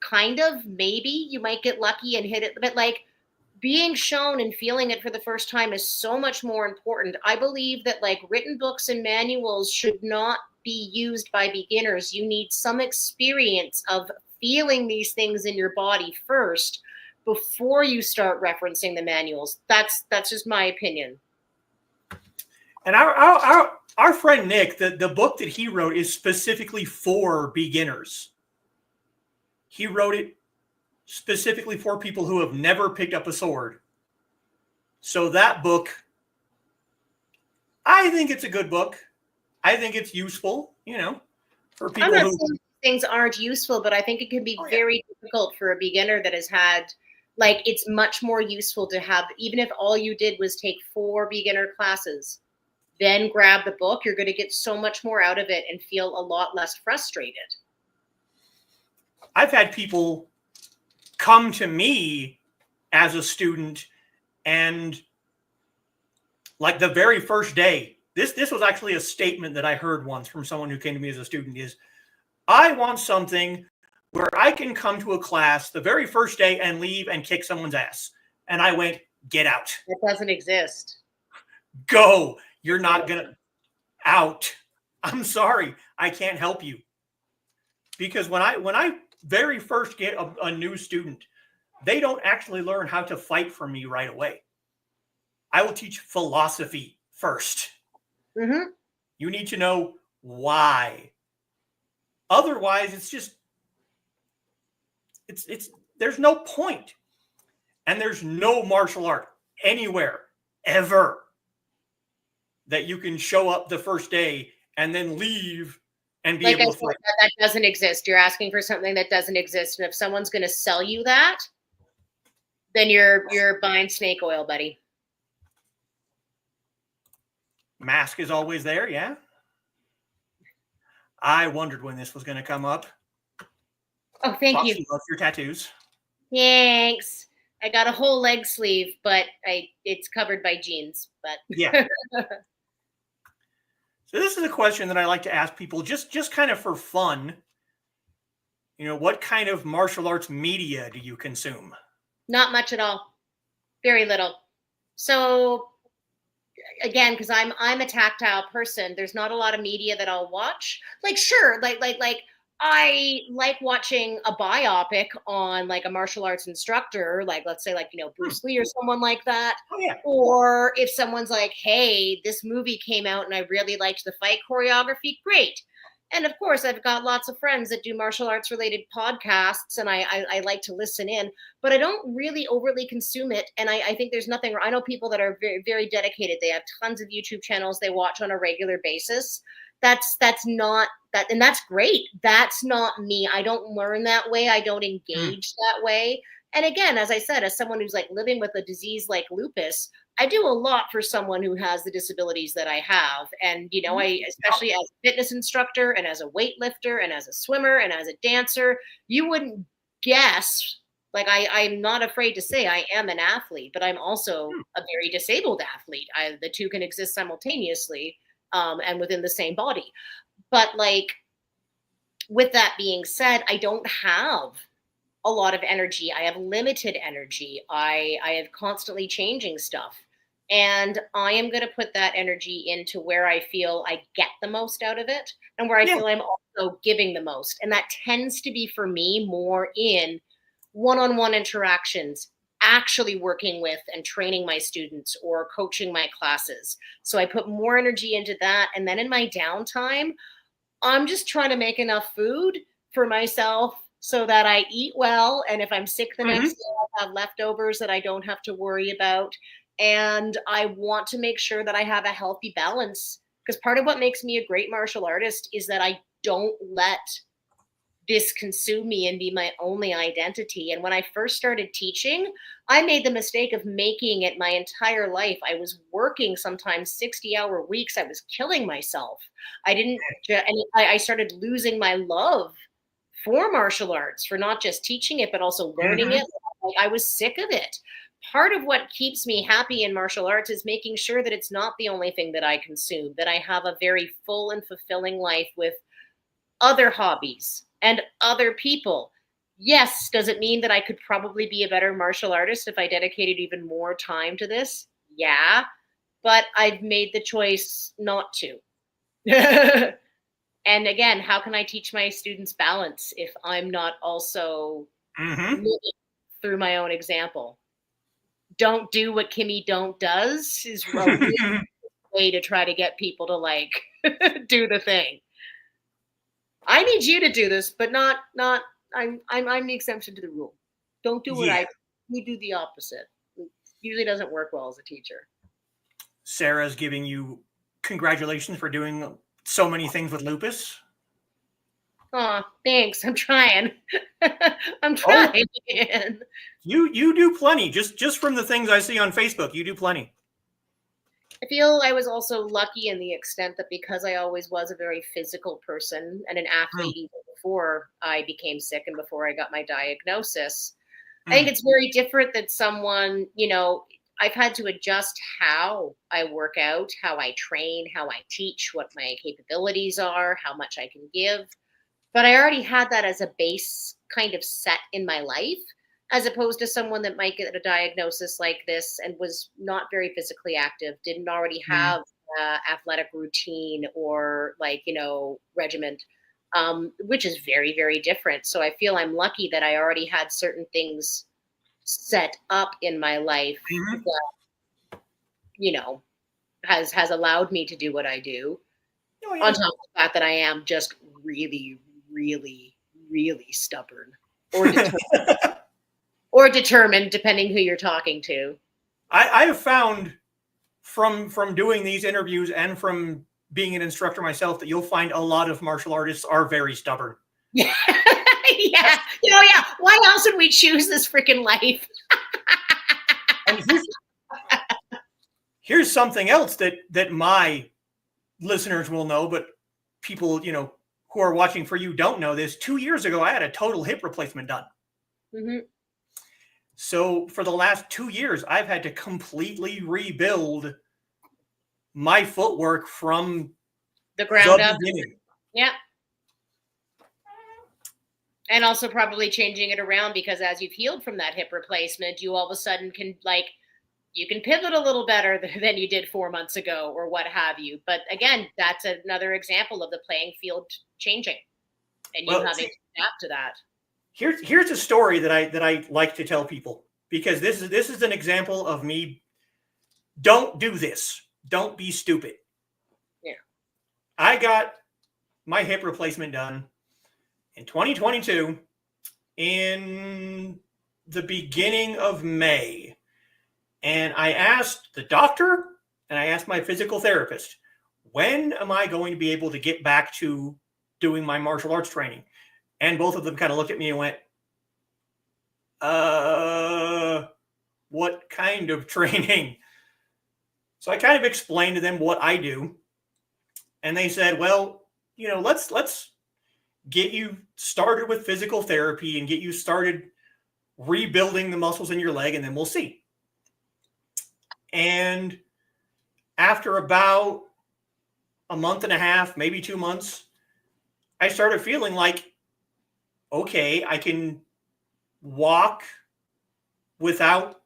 Kind of, maybe you might get lucky and hit it, but like being shown and feeling it for the first time is so much more important. I believe that like written books and manuals should not be used by beginners. You need some experience of feeling these things in your body first before you start referencing the manuals. That's just my opinion. And our friend Nick, the book that he wrote is specifically for beginners. He wrote it specifically for people who have never picked up a sword. So that book, I think it's a good book. I think it's useful, for I'm people not who. saying things aren't useful, but I think it can be Oh yeah. very difficult for a beginner that has had, like, it's much more useful to have, even if all you did was take 4 beginner classes, then grab the book, you're going to get so much more out of it and feel a lot less frustrated. I've had people come to me as a student, and like the very first day, this was actually a statement that I heard once from someone who came to me as a student, is I want something where I can come to a class the very first day and leave and kick someone's ass. And I went, get out. It doesn't exist. Go. You're not going to out. I'm sorry. I can't help you. Because when I very first get a new student, they don't actually learn how to fight from me right away. I will teach philosophy first. Mm-hmm. You need to know why. Otherwise, there's no point. And there's no martial art anywhere, ever, that you can show up the first day and then leave and be able to fight. That doesn't exist. You're asking for something that doesn't exist. And if someone's going to sell you that, then you're buying snake oil, buddy. Mask is always there, yeah? I wondered when this was going to come up. Oh, thank Foxy you. loves your tattoos. Thanks. I got a whole leg sleeve, but it's covered by jeans. But yeah. So this is a question that I like to ask people just kind of for fun. You know, what kind of martial arts media do you consume? Not much at all. Very little. So again, because I'm a tactile person, there's not a lot of media that I'll watch. Like, sure, like I like watching a biopic on like a martial arts instructor, like let's say like, Bruce Lee or someone like that. Oh, yeah. Or if someone's like, hey, this movie came out and I really liked the fight choreography, great. And of course, I've got lots of friends that do martial arts related podcasts, and I like to listen in, but I don't really overly consume it. And I think there's nothing. I know people that are very, very dedicated. They have tons of YouTube channels they watch on a regular basis. That's not that, and that's great. That's not me. I don't learn that way. I don't engage that way. And again, as I said, as someone who's like living with a disease like lupus, I do a lot for someone who has the disabilities that I have. And, I, especially as a fitness instructor and as a weightlifter and as a swimmer and as a dancer, you wouldn't guess, like I'm not afraid to say I am an athlete, but I'm also a very disabled athlete. The two can exist simultaneously and within the same body. But like, with that being said, I don't have a lot of energy. I have limited energy. I have constantly changing stuff. And I am going to put that energy into where I feel I get the most out of it and where I feel I'm also giving the most. And that tends to be for me more in one-on-one interactions, actually working with and training my students or coaching my classes. So I put more energy into that. And then in my downtime, I'm just trying to make enough food for myself so that I eat well. And if I'm sick the next day, I have leftovers that I don't have to worry about. And I want to make sure that I have a healthy balance, because part of what makes me a great martial artist is that I don't let this consume me and be my only identity. And when I first started teaching, I made the mistake of making it my entire life. I was working sometimes 60-hour weeks. I was killing myself. I started losing my love for martial arts, for not just teaching it, but also learning it. I was sick of it. Part of what keeps me happy in martial arts is making sure that it's not the only thing that I consume, that I have a very full and fulfilling life with other hobbies and other people. Yes, does it mean that I could probably be a better martial artist if I dedicated even more time to this? Yeah, but I've made the choice not to. And again, how can I teach my students balance if I'm not also living through my own example? Don't do what Kimmy don't does is a really way to try to get people to like do the thing. I need you to do this, but not I'm the exception to the rule. Don't do what you do the opposite. It usually doesn't work well as a teacher. Sarah's giving you congratulations for doing so many things with lupus. Oh, thanks. I'm trying. I'm trying. Oh, you do plenty. Just from the things I see on Facebook, you do plenty. I feel I was also lucky in the extent that because I always was a very physical person and an athlete even before I became sick and before I got my diagnosis, I think it's very different that someone, I've had to adjust how I work out, how I train, how I teach, what my capabilities are, how much I can give. But I already had that as a base kind of set in my life, as opposed to someone that might get a diagnosis like this and was not very physically active, didn't already have athletic routine or regiment, which is very, very different. So I feel I'm lucky that I already had certain things set up in my life Mhm. that, you know, has allowed me to do what I do. Oh On yeah. top of the fact that I am just really, really, really stubborn or determined, depending who you're talking to. I have found from doing these interviews and from being an instructor myself that you'll find a lot of martial artists are very stubborn. Yeah. Yeah. Yeah. Why else would we choose this freaking life? And here's something else that my listeners will know, but people, who are watching for you don't know this. 2 years ago, I had a total hip replacement done. Mm-hmm. So for the last 2 years, I've had to completely rebuild my footwork from The ground the up. beginning. Yeah. And also probably changing it around because as you've healed from that hip replacement, you all of a sudden can you can pivot a little better than you did 4 months ago or what have you. But again, that's another example of the playing field changing and you Well, having to adapt to that. here's a story that I like to tell people, because this is an example of me. Don't do this. Don't be stupid. Yeah. I got my hip replacement done in 2022 in the beginning of May. And I asked the doctor and I asked my physical therapist, when am I going to be able to get back to doing my martial arts training? And both of them kind of looked at me and went, what kind of training? So I kind of explained to them what I do. And they said, well, let's get you started with physical therapy and get you started rebuilding the muscles in your leg, and then we'll see. And after about a month and a half, maybe 2 months, I started feeling like, okay, I can walk without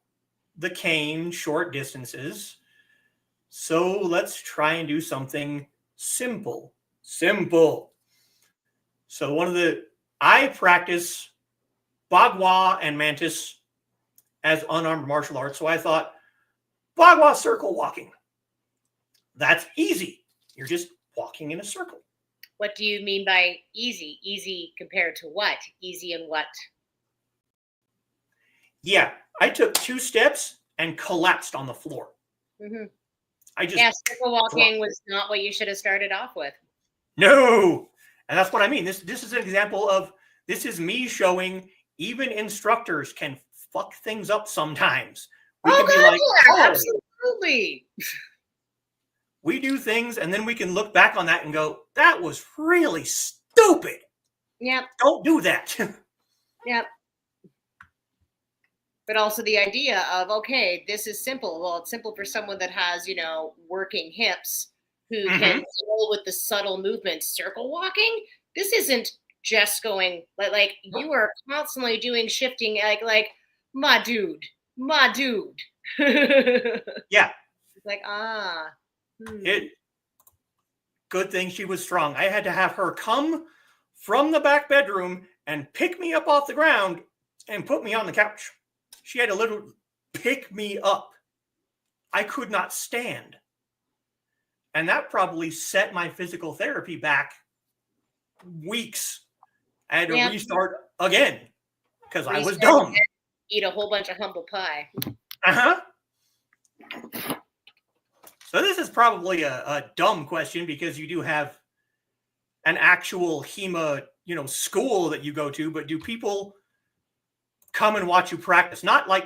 the cane short distances. So let's try and do something simple. Simple. So I practice Bagua and Mantis as unarmed martial arts. So I thought, Bagua circle walking. That's easy. You're just walking in a circle. What do you mean by easy? Easy compared to what? Easy in what? Yeah, I took 2 steps and collapsed on the floor. Mm-hmm. Yeah, circle walking was not what you should have started off with. No, and that's what I mean. This is an example of, this is me showing even instructors can fuck things up sometimes. We can be like, absolutely. We do things and then we can look back on that and go, that was really stupid. Yep. Don't do that. Yep. But also the idea of, okay, this is simple. Well, it's simple for someone that has, working hips who can deal with the subtle movements. Circle walking, this isn't just going like you are constantly doing shifting like my dude. Yeah. It's like, Good thing she was strong. I had to have her come from the back bedroom and pick me up off the ground and put me on the couch. She had to literally pick me up. I could not stand. And that probably set my physical therapy back weeks. I had to restart again because I was dumb. Eat a whole bunch of humble pie. Uh-huh. So this is probably a dumb question, because you do have an actual HEMA, school that you go to, but do people come and watch you practice? Not like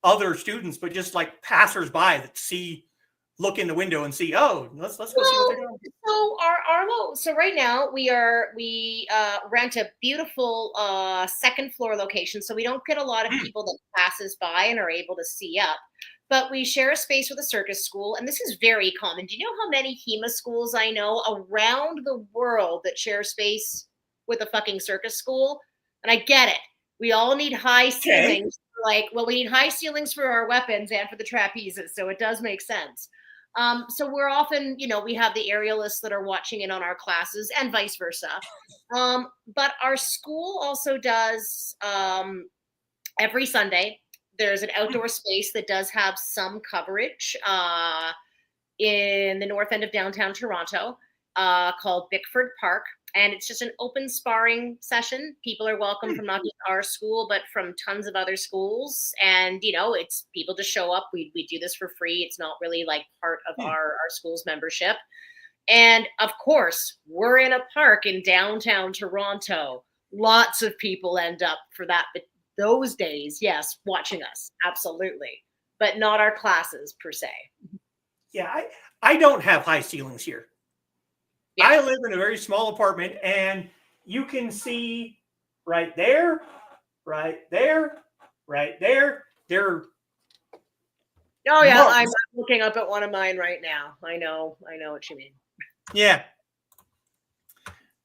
other students, but just like passersby that look in the window and see, oh, let's go see what they're doing. So right now we rent a beautiful second floor location, so we don't get a lot of people that passes by and are able to see up. But we share a space with a circus school, and this is very common. Do you know how many HEMA schools I know around the world that share space with a fucking circus school? And I get it. We all need high ceilings. We need high ceilings for our weapons and for the trapezes, so it does make sense. So we're often, we have the aerialists that are watching in on our classes and vice versa. But our school also does every Sunday, There's an outdoor space that does have some coverage in the north end of downtown Toronto called Bickford Park. And it's just an open sparring session. People are welcome from not just our school, but from tons of other schools. And, it's people to show up. We do this for free. It's not really like part of our school's membership. And of course, we're in a park in downtown Toronto. Lots of people end up for that. But those days, yes, watching us. Absolutely. But not our classes per se. Yeah, I don't have high ceilings here. Yeah. I live in a very small apartment, and you can see right there, right there, right there. They're oh yeah, marks. I'm looking up at one of mine right now. I know what you mean. Yeah.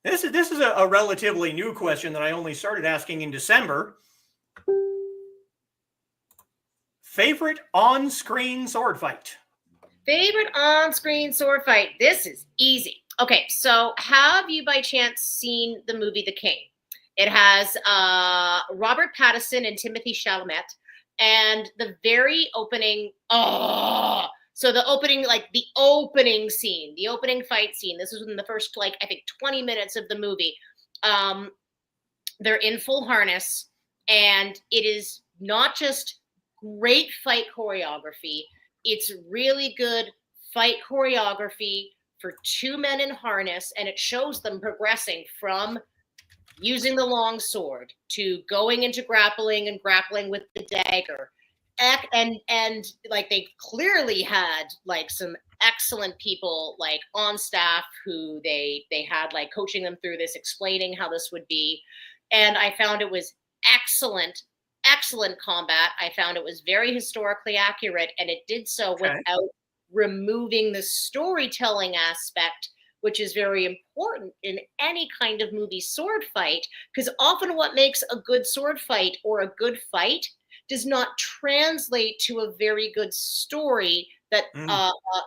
This is a relatively new question that I only started asking in December. Favorite on-screen sword fight? Favorite on-screen sword fight? This is easy. Okay, so have you by chance seen the movie The King? It has Robert Pattinson and Timothée Chalamet, and the very opening, so the opening scene, the opening fight scene, this was in the first, 20 minutes of the movie. They're in full harness, and it is not just great fight choreography, it's really good fight choreography for two men in harness, and it shows them progressing from using the long sword to going into grappling and grappling with the dagger. And they clearly had some excellent people on staff who they had coaching them through this, explaining how this would be. And I found it was excellent combat. I found it was very historically accurate, and it did so without removing the storytelling aspect, which is very important in any kind of movie sword fight, because often what makes a good sword fight or a good fight does not translate to a very good story that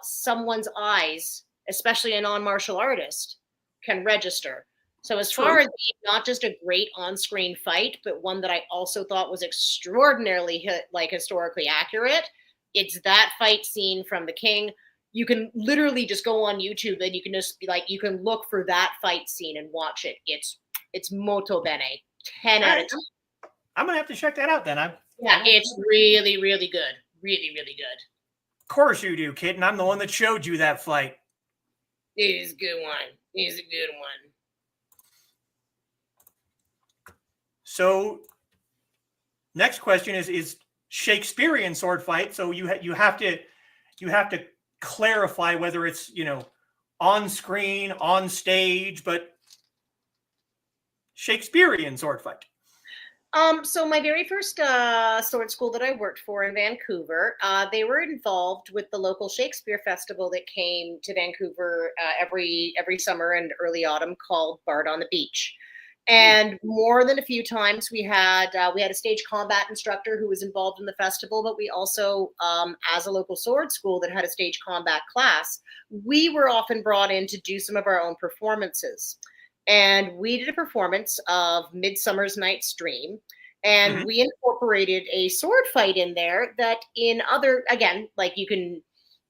someone's eyes, especially a non-martial artist, can register. So as far as not just a great on-screen fight, but one that I also thought was extraordinarily historically accurate, it's that fight scene from The King. You can literally just go on YouTube and you can just be you can look for that fight scene and watch it. It's molto bene. 10 out of 10. I'm gonna have to check that out then. It's really, really good. Really, really good. Of course you do, kitten. I'm the one that showed you that fight. It is a good one. It's a good one. So, next question is Shakespearean sword fight. So you have to clarify whether it's on screen, on stage, but Shakespearean sword fight. So my very first sword school that I worked for in Vancouver, they were involved with the local Shakespeare festival that came to Vancouver every summer and early autumn, called Bard on the Beach. And more than a few times we had a stage combat instructor who was involved in the festival, but we also, as a local sword school that had a stage combat class, we were often brought in to do some of our own performances. And we did a performance of Midsummer's Night's Dream, and we incorporated a sword fight in there that in other, again, you can,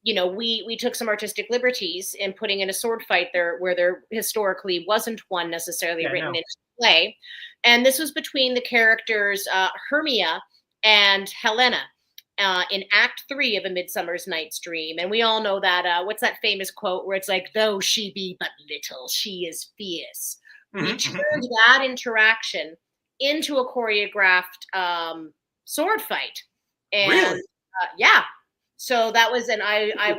we took some artistic liberties in putting in a sword fight there where there historically wasn't one necessarily written into play. And this was between the characters Hermia and Helena in Act 3 of A Midsummer's Night's Dream. And we all know that, what's that famous quote where it's though she be but little, she is fierce. We turned that interaction into a choreographed sword fight. And really? So that was, and I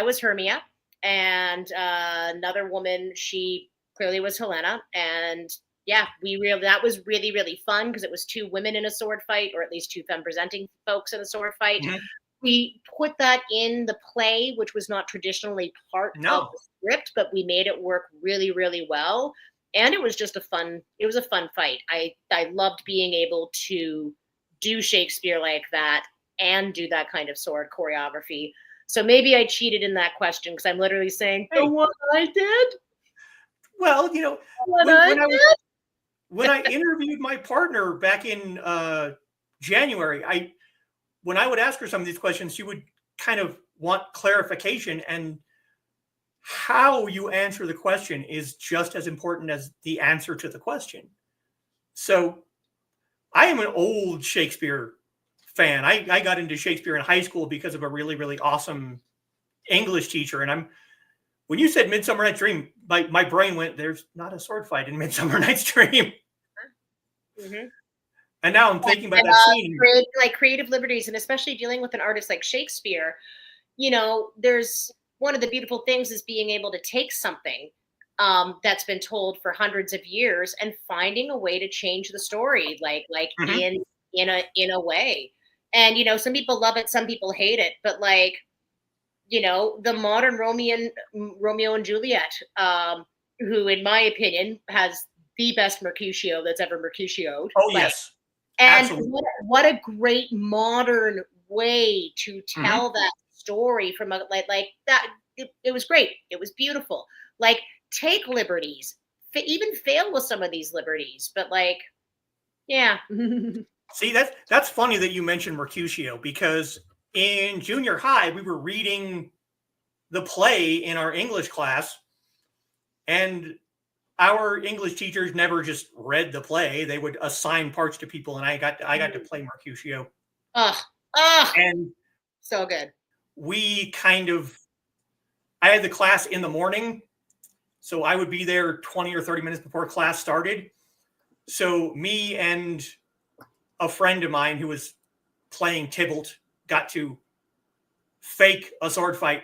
was Hermia, and another woman, she clearly was Helena, and that was really, really fun because it was two women in a sword fight, or at least two femme presenting folks in a sword fight. We put that in the play, which was not traditionally part of the script, but we made it work really, really well. And it was just a fun fight. I loved being able to do Shakespeare like that and do that kind of sword choreography. So maybe I cheated in that question because I'm literally saying, what I did? Well, when I interviewed my partner back in January, when I would ask her some of these questions, she would kind of want clarification, and how you answer the question is just as important as the answer to the question. So I am an old Shakespeare fan. I got into Shakespeare in high school because of a really, really awesome English teacher. And when you said Midsummer Night's Dream, my brain went, there's not a sword fight in Midsummer Night's Dream. Mm-hmm. And now I'm thinking about that scene. Creative liberties, and especially dealing with an artist like Shakespeare, there's one of the beautiful things is being able to take something that's been told for hundreds of years and finding a way to change the story, like Mhm. in a way. And some people love it, some people hate it, but the modern Romeo and Juliet, who in my opinion has the best Mercutio that's ever Mercutioed. Oh, yes. And Absolutely. what a great modern way to tell Mhm. that story from a like that. It was great. It was beautiful. Like, take liberties, even fail with some of these liberties, but yeah. See, that's funny that you mentioned Mercutio, because in junior high, we were reading the play in our English class, and our English teachers never just read the play. They would assign parts to people, and I got to play Mercutio. Ugh, And so good. I had the class in the morning, so I would be there 20 or 30 minutes before class started. So me and a friend of mine who was playing Tybalt got to fake a sword fight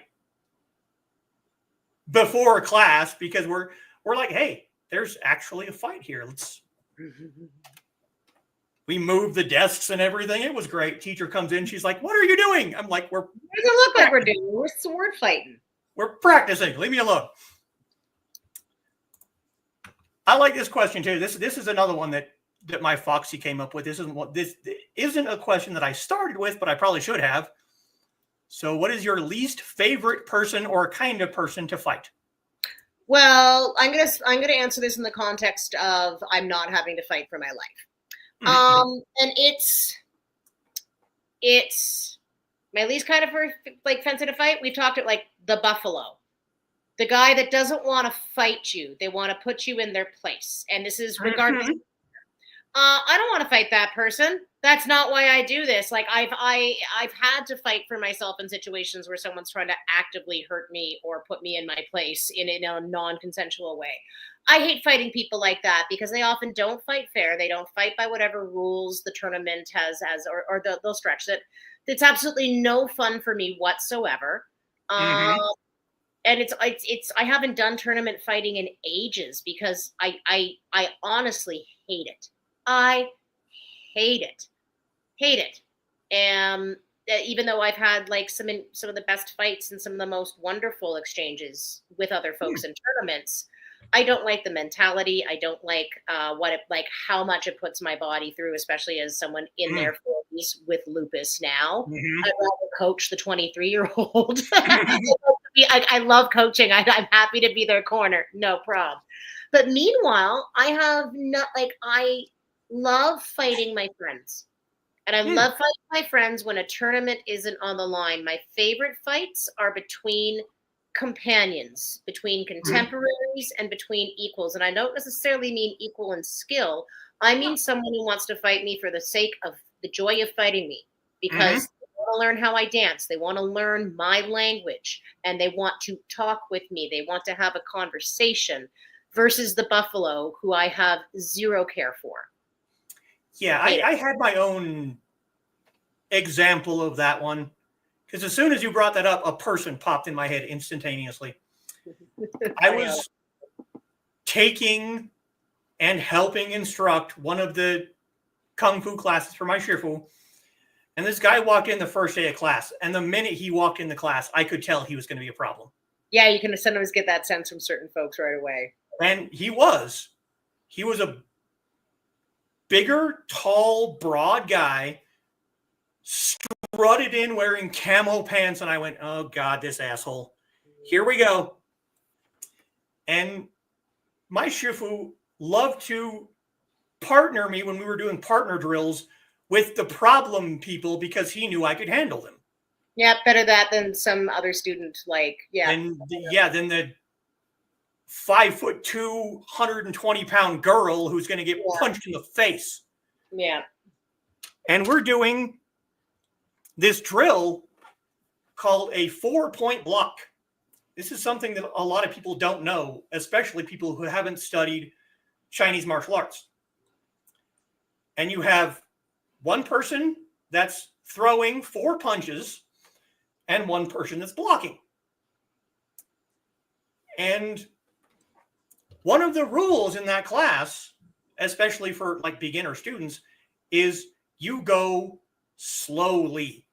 before class, because we're like, hey, there's actually a fight here. We moved the desks and everything. It was great. Teacher comes in. She's like, what are you doing? I'm like, What does it look like we're doing? We're sword fighting. We're practicing. Leave me alone. I like this question too. This is another one that my Foxy came up with. This isn't a question that I started with, but I probably should have. So, what is your least favorite person or kind of person to fight? Well, I'm gonna answer this in the context of I'm not having to fight for my life. Mm-hmm. And it's my least kind of fence to fight. We've talked about the buffalo, the guy that doesn't want to fight you. They want to put you in their place, and this is regardless. Mm-hmm. I don't want to fight that person. That's not why I do this. Like, I've had to fight for myself in situations where someone's trying to actively hurt me or put me in my place in a non-consensual way. I hate fighting people like that because they often don't fight fair. They don't fight by whatever rules the tournament has or they'll stretch that. It's absolutely no fun for me whatsoever. Mm-hmm. And it's I haven't done tournament fighting in ages because I honestly hate it. I hate it. Hate it. And even though I've had some of the best fights and some of the most wonderful exchanges with other folks in tournaments, I don't like the mentality. I don't like how much it puts my body through, especially as someone in their 40s with lupus now. Mm-hmm. I'd rather coach the 23-year-old. I love coaching. I'm happy to be their corner. No problem. But meanwhile, I love fighting my friends. And I love fighting my friends when a tournament isn't on the line. My favorite fights are between companions, between contemporaries, and between equals. And I don't necessarily mean equal in skill. I mean someone who wants to fight me for the sake of the joy of fighting me, because they want to learn how I dance. They want to learn my language, and they want to talk with me. They want to have a conversation, versus the buffalo, who I have zero care for. Yeah, I had my own example of that one, because as soon as you brought that up, a person popped in my head instantaneously. I was taking and helping instruct one of the kung fu classes for my shifu, and this guy walked in the first day of class, and the minute he walked in the class, I could tell he was going to be a problem. Yeah, you can sometimes get that sense from certain folks right away. And he was a bigger, tall, broad guy, strutted in wearing camo pants, and I went, oh God, this asshole. Here we go. And my shifu loved to partner me when we were doing partner drills with the problem people because he knew I could handle them. Yeah, better that than some other student, like, yeah. And then the 5'2", 120-pound girl who's going to get punched in the face. Yeah. And we're doing this drill called a 4-point block. This is something that a lot of people don't know, especially people who haven't studied Chinese martial arts. And you have one person that's throwing 4 punches and one person that's blocking. And one of the rules in that class, especially for like beginner students, is you go slowly,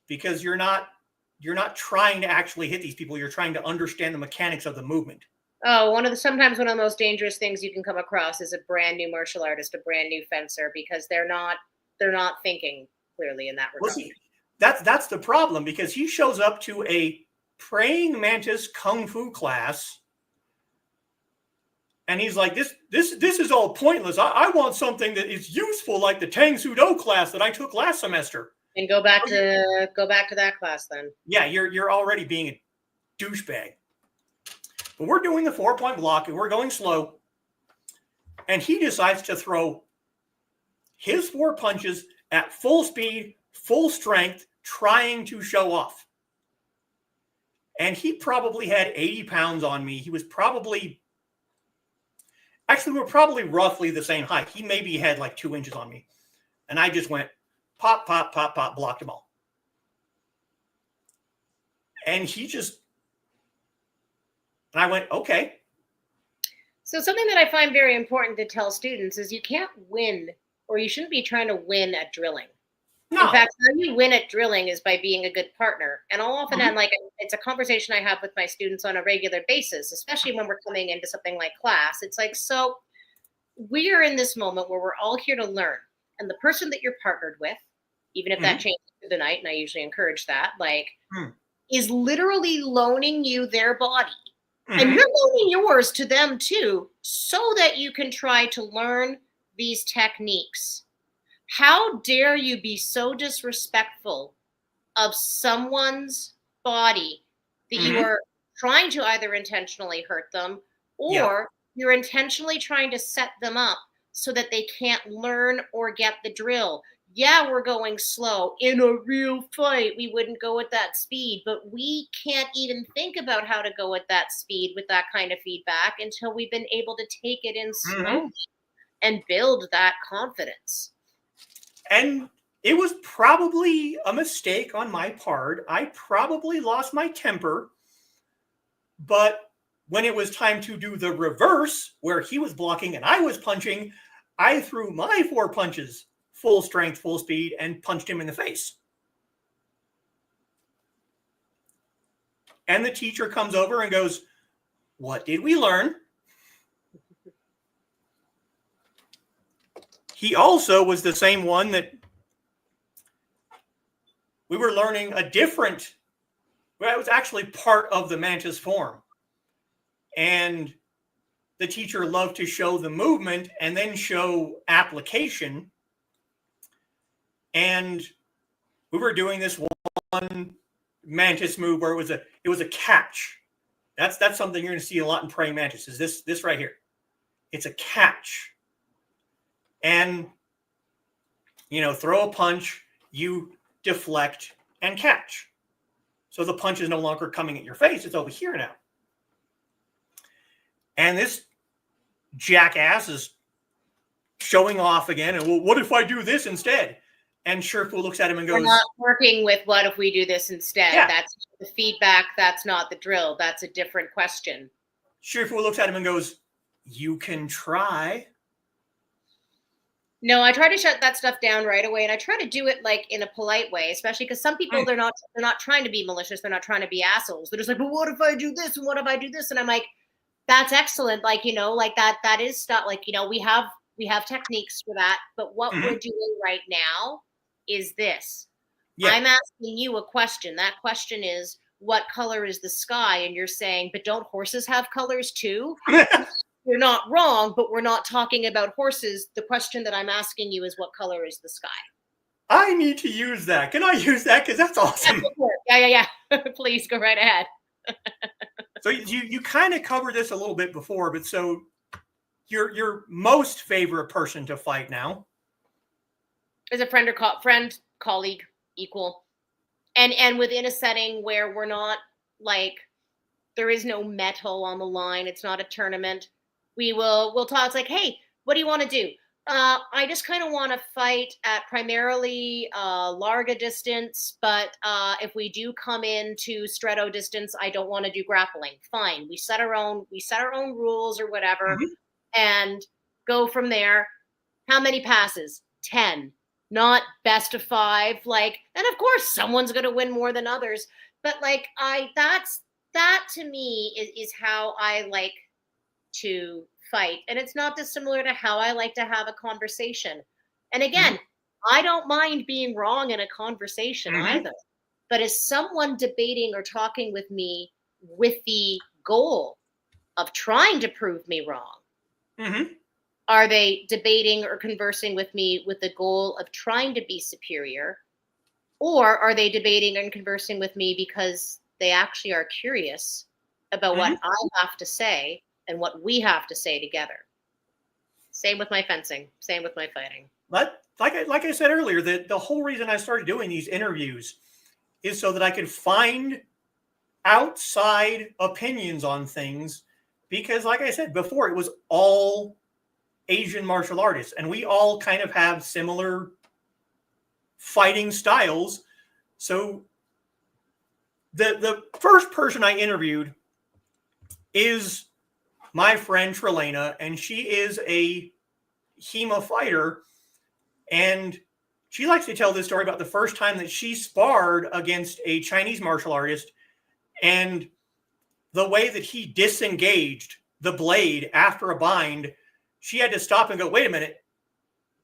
because you're not trying to actually hit these people. You're trying to understand the mechanics of the movement. Oh, sometimes one of the most dangerous things you can come across is a brand new martial artist, a brand new fencer, because they're not thinking clearly in that regard. Well, see, that's the problem, because he shows up to a praying mantis kung fu class and he's like, this is all pointless. I want something that is useful, like the Tang Soo Do class that I took last semester. And go back to that class then. Yeah, you're already being a douchebag. But we're doing the 4-point block and we're going slow. And he decides to throw his 4 punches at full speed, full strength, trying to show off. And he probably had 80 pounds on me. He was probably, actually, we're probably roughly the same height. He maybe had like 2 inches on me. And I just went pop, pop, pop, pop, blocked him all. And I went, okay. So something that I find very important to tell students is you can't win, or you shouldn't be trying to win at drilling. No. In fact, how you win at drilling is by being a good partner. And I'll often end, like, it's a conversation I have with my students on a regular basis, especially when we're coming into something like class. It's like, so we are in this moment where we're all here to learn. And the person that you're partnered with, even if that changes through the night, and I usually encourage that, like, is literally loaning you their body. And you're loaning yours to them too, so that you can try to learn these techniques. How dare you be so disrespectful of someone's body that you are trying to either intentionally hurt them or you're intentionally trying to set them up so that they can't learn or get the drill. Yeah, we're going slow. In a real fight, we wouldn't go at that speed, but we can't even think about how to go at that speed with that kind of feedback until we've been able to take it in slowly and build that confidence. And it was probably a mistake on my part. I probably lost my temper, but when it was time to do the reverse, where he was blocking and I was punching, I threw my 4 punches, full strength, full speed, and punched him in the face. And the teacher comes over and goes, "What did we learn?" He also was the same one that we were learning a different, well, it was actually part of the mantis form. And the teacher loved to show the movement and then show application. And we were doing this one mantis move where it was a catch. That's something you're going to see a lot in praying mantis, is this right here. It's a catch. And, throw a punch, you deflect and catch. So the punch is no longer coming at your face. It's over here now. And this jackass is showing off again. And, well, what if I do this instead? And Shifu looks at him and goes, "We're not working with what if we do this instead. Yeah. That's the feedback. That's not the drill. That's a different question." Shifu looks at him and goes, "You can try." No, I try to shut that stuff down right away, and I try to do it like in a polite way, especially because some people they're not trying to be malicious, they're not trying to be assholes. They're just like, "But what if I do this and what if I do this?" And I'm like, "That's excellent, like like that is stuff like we have techniques for that, but what we're doing right now is this. Yeah. I'm asking you a question. That question is, what color is the sky? And you're saying, but don't horses have colors too? You're not wrong, but we're not talking about horses. The question that I'm asking you is, what color is the sky? I need to use that. Can I use that? Because that's awesome. Yeah. Please go right ahead. So you kind of covered this a little bit before, but so your most favorite person to fight now Is a friend or colleague, equal, and within a setting where we're not like, there is no metal on the line. It's not a tournament. We'll talk. It's like, hey, what do you want to do? I just kind of want to fight at primarily Larga distance, but if we do come into Stretto distance, I don't want to do grappling. Fine, we set our own rules or whatever, and go from there. How many passes? 10. Not best of 5. Like, and of course, someone's going to win more than others. But like, that to me is how I like to fight, and it's not dissimilar to how I like to have a conversation. And again, I don't mind being wrong in a conversation either, but is someone debating or talking with me with the goal of trying to prove me wrong? Are they debating or conversing with me with the goal of trying to be superior, or are they debating and conversing with me because they actually are curious about what I have to say and what we have to say together? Same with my fencing. Same with my fighting. But like I said earlier, the whole reason I started doing these interviews is so that I could find outside opinions on things. Because like I said before, it was all Asian martial artists, and we all kind of have similar fighting styles. So the first person I interviewed is my friend Trelena, and she is a HEMA fighter, and she likes to tell this story about the first time that she sparred against a Chinese martial artist, and the way that he disengaged the blade after a bind, she had to stop and go, wait a minute,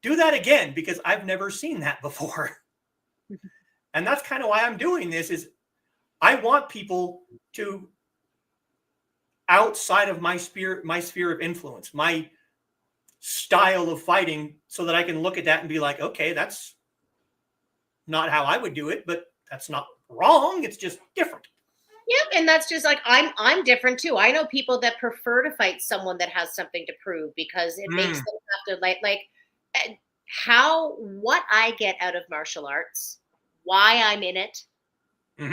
do that again, because I've never seen that before. And that's kind of why I'm doing this, is I want people to, outside of my sphere of influence, my style of fighting, so that I can look at that and be like, okay, that's not how I would do it, but that's not wrong. It's just different. Yep, and that's just like, I'm different too. I know people that prefer to fight someone that has something to prove, because it makes them have to like what I get out of martial arts, why I'm in it,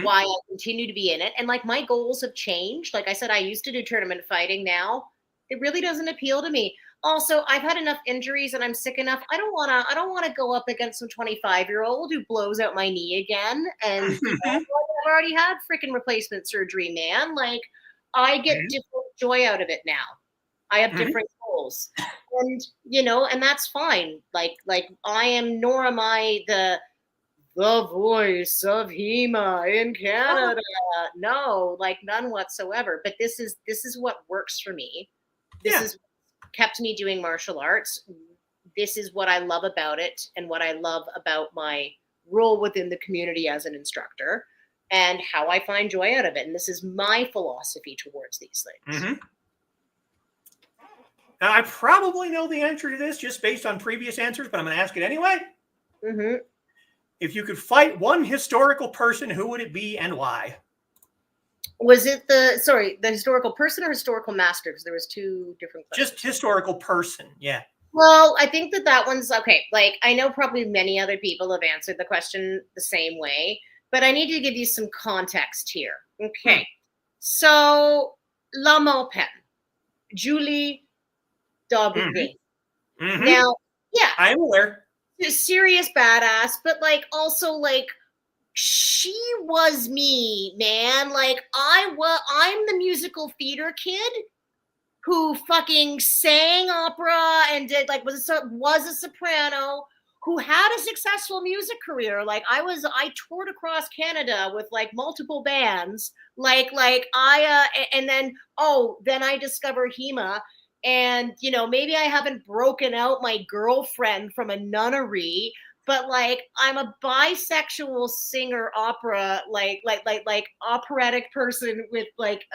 why I continue to be in it. And like, my goals have changed. Like I said, I used to do tournament fighting. Now it really doesn't appeal to me. Also, I've had enough injuries and I'm sick enough. I don't want to go up against some 25-year-old who blows out my knee again. And I've already had freaking replacement surgery, man. Like, I get different joy out of it now. I have different goals, and and that's fine. Like I am, nor am I the voice of HEMA in Canada. No, like, none whatsoever. But this is what works for me. This is what kept me doing martial arts. This is what I love about it, and what I love about my role within the community as an instructor, and how I find joy out of it. And this is my philosophy towards these things. Now, I probably know the answer to this just based on previous answers, but I'm going to ask it anyway. If you could fight one historical person, who would it be and why? Was it the historical person or historical master? Because there was two different questions. Just historical person, yeah. Well, I think that one's okay. Like, I know probably many other people have answered the question the same way, but I need to give you some context here. Okay. So, La Malpen, Julie Daubigny. Now, I am aware. Serious badass, but like, also like, she was me, man. Like, I'm the musical theater kid who fucking sang opera and did like was a soprano, who had a successful music career. Like, I toured across Canada with like multiple bands. Like I and then I discovered HEMA. And, maybe I haven't broken out my girlfriend from a nunnery, but like I'm a bisexual singer, opera, like operatic person with like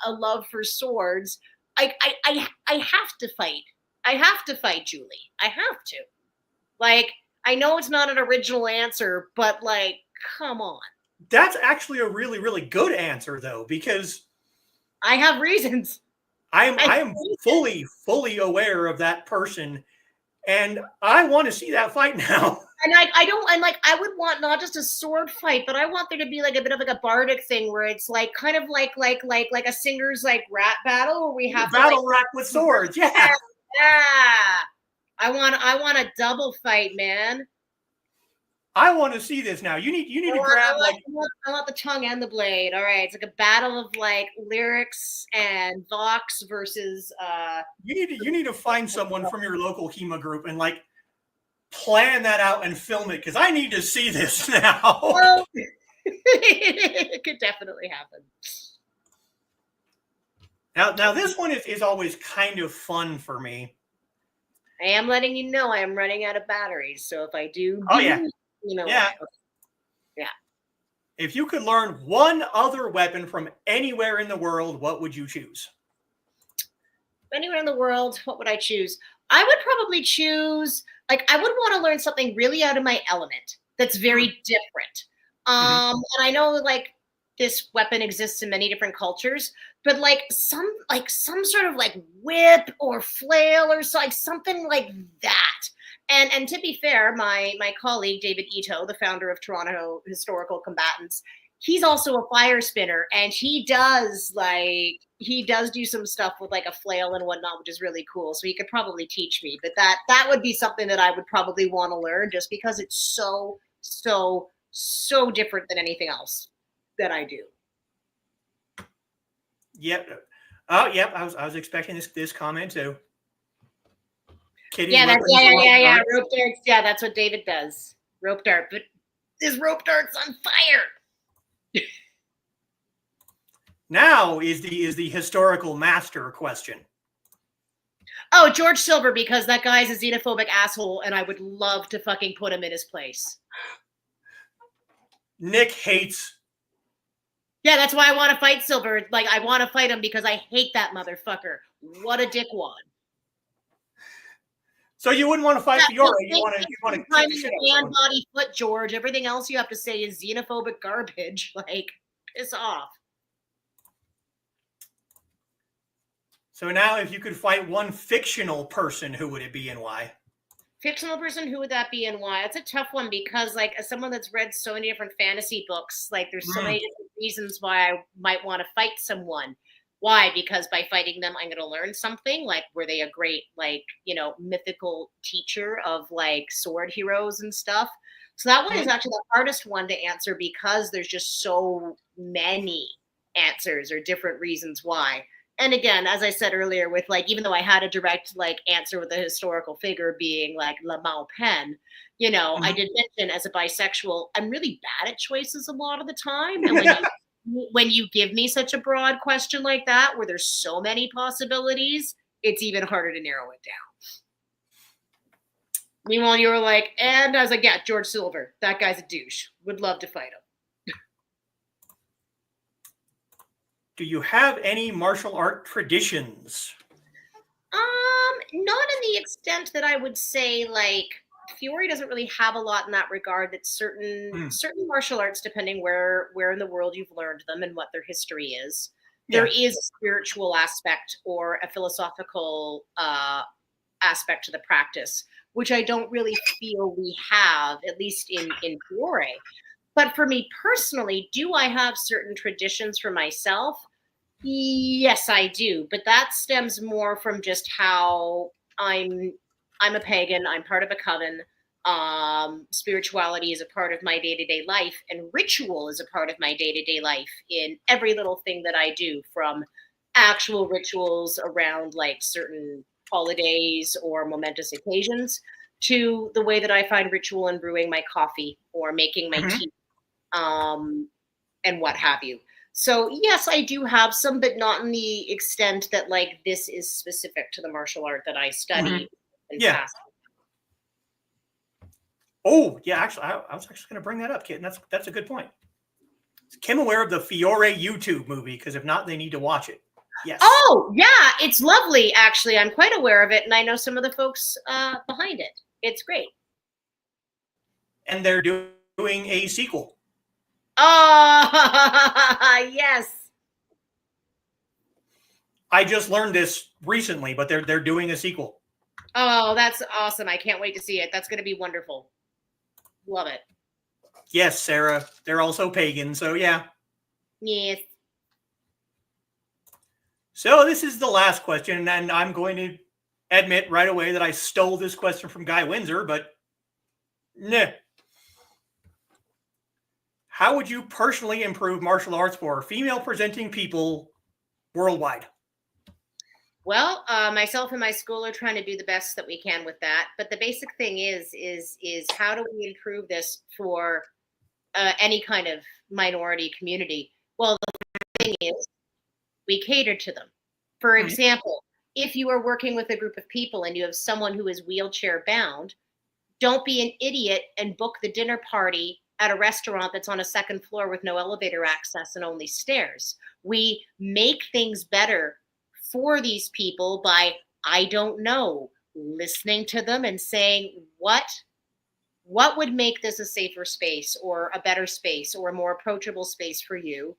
a love for swords. I have to fight. I have to fight Julie. I have to. Like, I know it's not an original answer, but like, come on. That's actually a really, really good answer, though, because I have reasons. I am fully aware of that person, and I want to see that fight now. And I don't, and like, I would want not just a sword fight, but I want there to be like a bit of like a bardic thing where it's like kind of like a singer's like rap battle where we have battle to, rap with swords. Yeah. Yeah. I want a double fight, man. I want to see this now. You need to grab I want the tongue and the blade. All right, it's like a battle of like lyrics and Vox versus. You need to find someone from your local HEMA group and like plan that out and film it, because I need to see this now. Well, it could definitely happen. Now this one is always kind of fun for me. I am letting you know I am running out of batteries, so if I do, oh yeah, you know, yeah, okay. Yeah. If you could learn one other weapon from anywhere in the world, what would you choose? Anywhere in the world, what would I choose? I would probably choose, like, I would want to learn something really out of my element that's very different. And I know like this weapon exists in many different cultures, but like some sort of like whip or flail or so, like something like that. And to be fair, my colleague David Ito, the founder of Toronto Historical Combatants, he's also a fire spinner, and he does do some stuff with like a flail and whatnot, which is really cool. So he could probably teach me, but that would be something that I would probably want to learn, just because it's so different than anything else that I do. Yep. Oh, yep. I was expecting this comment too. Kitty yeah. Rope darts. Yeah, that's what David does. Rope dart, but his rope dart's on fire. Now is the historical master question. Oh, George Silver, because that guy's a xenophobic asshole, and I would love to fucking put him in his place. Nick hates. Yeah, that's why I want to fight Silver. Like, I want to fight him because I hate that motherfucker. What a dickwad. So you wouldn't want to fight Fiora. You want to find the hand, body, foot, George. Everything else you have to say is xenophobic garbage. Like, piss off. So now, if you could fight one fictional person, who would it be and why? Fictional person, who would that be and why? That's a tough one, because like, as someone that's read so many different fantasy books, like there's so many different reasons why I might want to fight someone. Why? Because by fighting them, I'm going to learn something. Like, were they a great, like, you know, mythical teacher of like sword heroes and stuff? So that one is actually the hardest one to answer, because there's just so many answers or different reasons why. And again, as I said earlier, with like, even though I had a direct like answer with a historical figure being like La Mao Pen, you know, I did mention as a bisexual, I'm really bad at choices a lot of the time. And when you give me such a broad question like that, where there's so many possibilities, it's even harder to narrow it down. Meanwhile, you were like, and I was like, yeah, George Silver, that guy's a douche. Would love to fight him. Do you have any martial art traditions? Not in the extent that I would say, like, Fiore doesn't really have a lot in that regard. That certain martial arts, depending where in the world you've learned them and what their history is, there is a spiritual aspect or a philosophical aspect to the practice, which I don't really feel we have, at least in Fiore. But for me personally, do I have certain traditions for myself? Yes, I do. But that stems more from just how I'm a pagan. I'm part of a coven. Spirituality is a part of my day-to-day life, and ritual is a part of my day-to-day life in every little thing that I do, from actual rituals around like certain holidays or momentous occasions to the way that I find ritual in brewing my coffee or making my tea. And what have you. So yes, I do have some, but not in the extent that like this is specific to the martial art that I study. Yeah. Oh, yeah, actually, I was actually going to bring that up, Kit, and that's a good point. Is Kim aware of the Fiore YouTube movie? Because if not, they need to watch it. Yes. Oh, yeah, it's lovely, actually. I'm quite aware of it, and I know some of the folks behind it. It's great. And they're doing a sequel. Oh, yes. I just learned this recently, but they're doing a sequel. Oh, that's awesome. I can't wait to see it. That's going to be wonderful. Love it. Yes, Sarah. They're also pagan, so yeah. Yes. So this is the last question, and I'm going to admit right away that I stole this question from Guy Windsor, but nah. How would you personally improve martial arts for female presenting people worldwide? Well, myself and my school are trying to do the best that we can with that. But the basic thing is how do we improve this for any kind of minority community? Well, the thing is, we cater to them. For example, if you are working with a group of people and you have someone who is wheelchair bound, don't be an idiot and book the dinner party at a restaurant that's on a second floor with no elevator access and only stairs. We make things better for these people by, I don't know, listening to them and saying, what would make this a safer space or a better space or a more approachable space for you,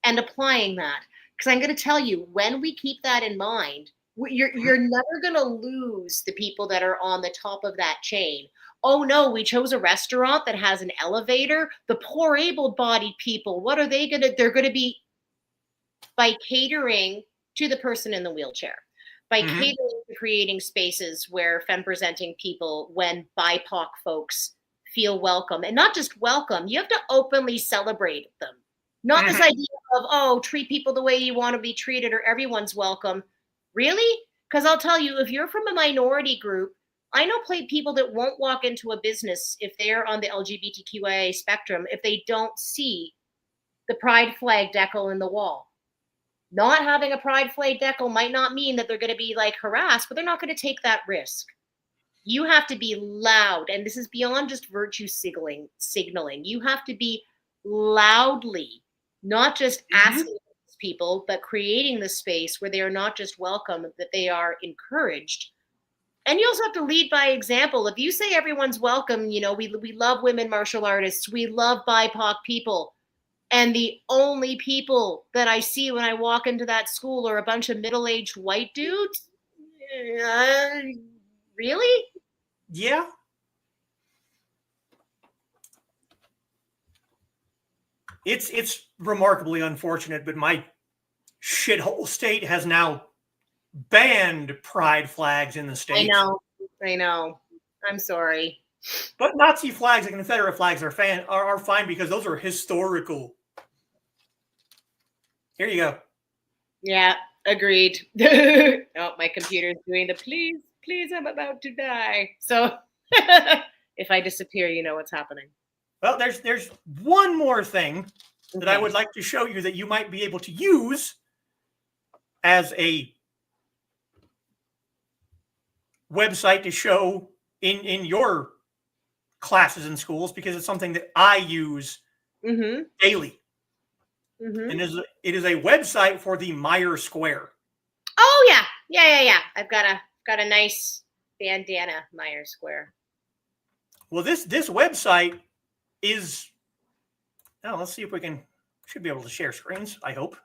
and applying that. Because I'm going to tell you, when we keep that in mind, you're never going to lose the people that are on the top of that chain. Oh no, we chose a restaurant that has an elevator. The poor able-bodied people, what are they going to, they're going to be, by catering to the person in the wheelchair, by catering to creating spaces where femme-presenting people, when BIPOC folks feel welcome, and not just welcome, you have to openly celebrate them. Not this idea of, oh, treat people the way you want to be treated or everyone's welcome. Really? Because I'll tell you, if you're from a minority group, I know people that won't walk into a business if they're on the LGBTQIA spectrum if they don't see the pride flag decal in the wall. Not having a pride flag decal might not mean that they're going to be like harassed, but they're not going to take that risk. You have to be loud, and this is beyond just virtue signaling. You have to be loudly, not just asking people, but creating the space where they are not just welcome, that they are encouraged. And you also have to lead by example. If you say everyone's welcome, you know, we love women martial artists, we love BIPOC people, and the only people that I see when I walk into that school are a bunch of middle-aged white dudes, really? Yeah. It's remarkably unfortunate, but my shithole state has now banned pride flags in the state. I know. I'm sorry. But Nazi flags and Confederate flags are fine because those are historical. Here you go. Yeah, agreed. Oh, my computer's doing the please, I'm about to die. So if I disappear, you know what's happening. Well, there's one more thing that I would like to show you that you might be able to use as a website to show in your classes and schools, because it's something that I use daily. And it is a website for the Meyer Square. Oh yeah. I've got a nice bandana Meyer Square. Well, this website is, now let's see if we should be able to share screens, I hope.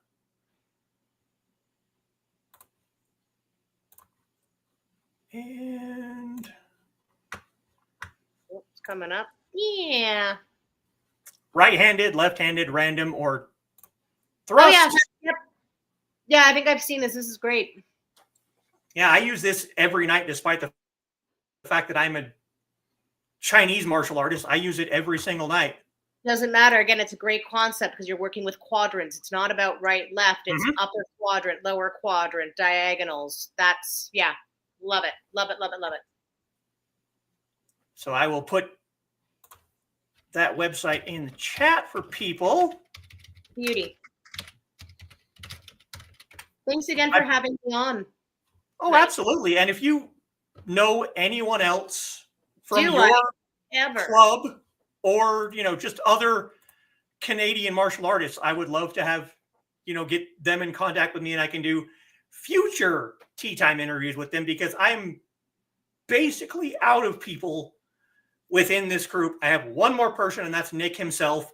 And it's coming up. Yeah. Right-handed, left-handed, random, or thrust. Oh yeah. Yep. Yeah, I think I've seen this. This is great. Yeah, I use this every night, despite the fact that I'm a Chinese martial artist. I use it every single night. Doesn't matter. Again, it's a great concept because you're working with quadrants. It's not about right, left. It's upper quadrant, lower quadrant, diagonals. That's, yeah, love it. Love it. So I will put that website in the chat for people. Beauty. Thanks again for having me on. Oh, absolutely. And if you know anyone else from Ever. club or, just other Canadian martial artists, I would love to have, get them in contact with me, and I can do future Tea Time interviews with them, because I'm basically out of people within this group. I have one more person, and that's Nick himself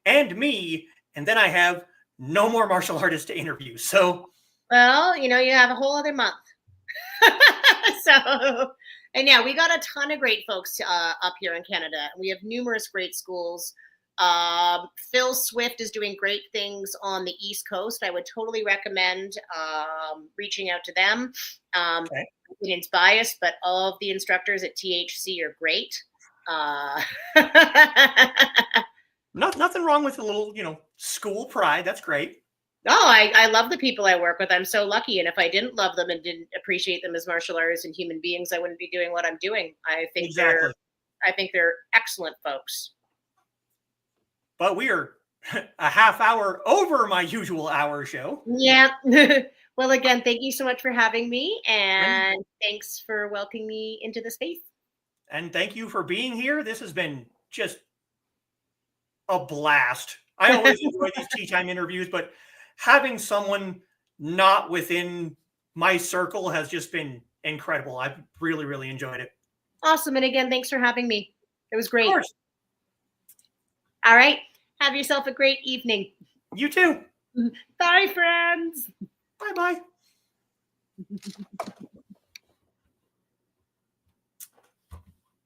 and me. And then I have no more martial artists to interview. So, well, you have a whole other month. So, and yeah, we got a ton of great folks up here in Canada. We have numerous great schools. Phil Swift is doing great things on the East Coast. I would totally recommend reaching out to them. okay. It's biased, but all of the instructors at THC are great. Nothing wrong with a little, school pride. That's great. Oh, I love the people I work with. I'm so lucky. And if I didn't love them and didn't appreciate them as martial artists and human beings, I wouldn't be doing what I'm doing. I think they're excellent folks. But we are a half hour over my usual hour show. Yeah. Well, again, thank you so much for having me, and thanks for welcoming me into the space. And thank you for being here. This has been just a blast. I always enjoy these Tea Time interviews, but having someone not within my circle has just been incredible. I've really, really enjoyed it. Awesome. And again, thanks for having me. It was great. Of course. All right. Have yourself a great evening. You too. Bye, friends. Bye-bye.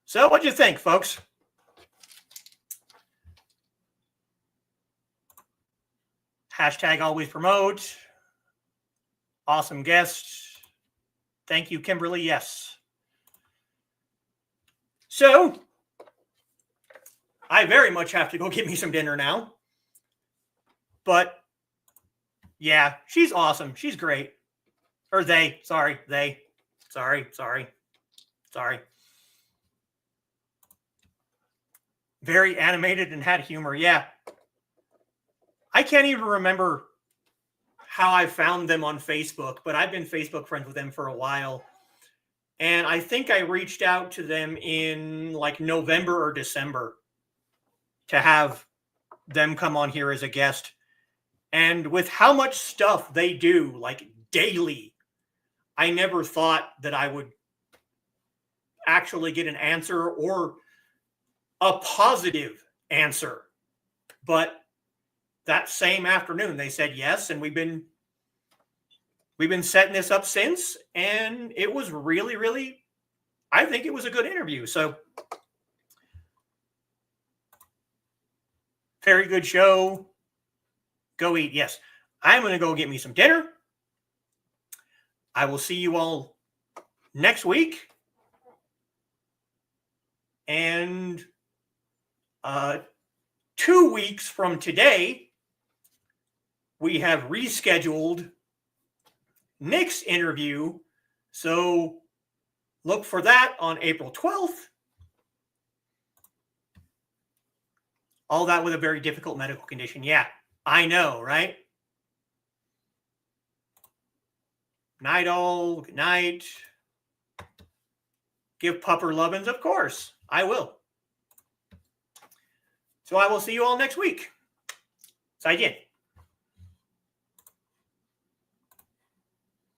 So what'd you think, folks? Hashtag always promote. Awesome guest. Thank you, Kimberleigh. Yes. So I very much have to go get me some dinner now. But yeah, she's awesome. She's great. Or they. Sorry. Very animated and had humor. Yeah. I can't even remember how I found them on Facebook, but I've been Facebook friends with them for a while. And I think I reached out to them in like November or December to have them come on here as a guest. And with how much stuff they do, like daily, I never thought that I would actually get an answer or a positive answer. But that same afternoon, they said yes, and we've been setting this up since, and it was really, really, I think it was a good interview. So, very good show. Go eat. Yes, I'm going to go get me some dinner. I will see you all next week. And 2 weeks from today, we have rescheduled Nick's interview. So look for that on April 12th. All that with a very difficult medical condition. Yeah, I know, right? Night all. Good night. Give pupper lovin's, of course. I will. So I will see you all next week. 再见。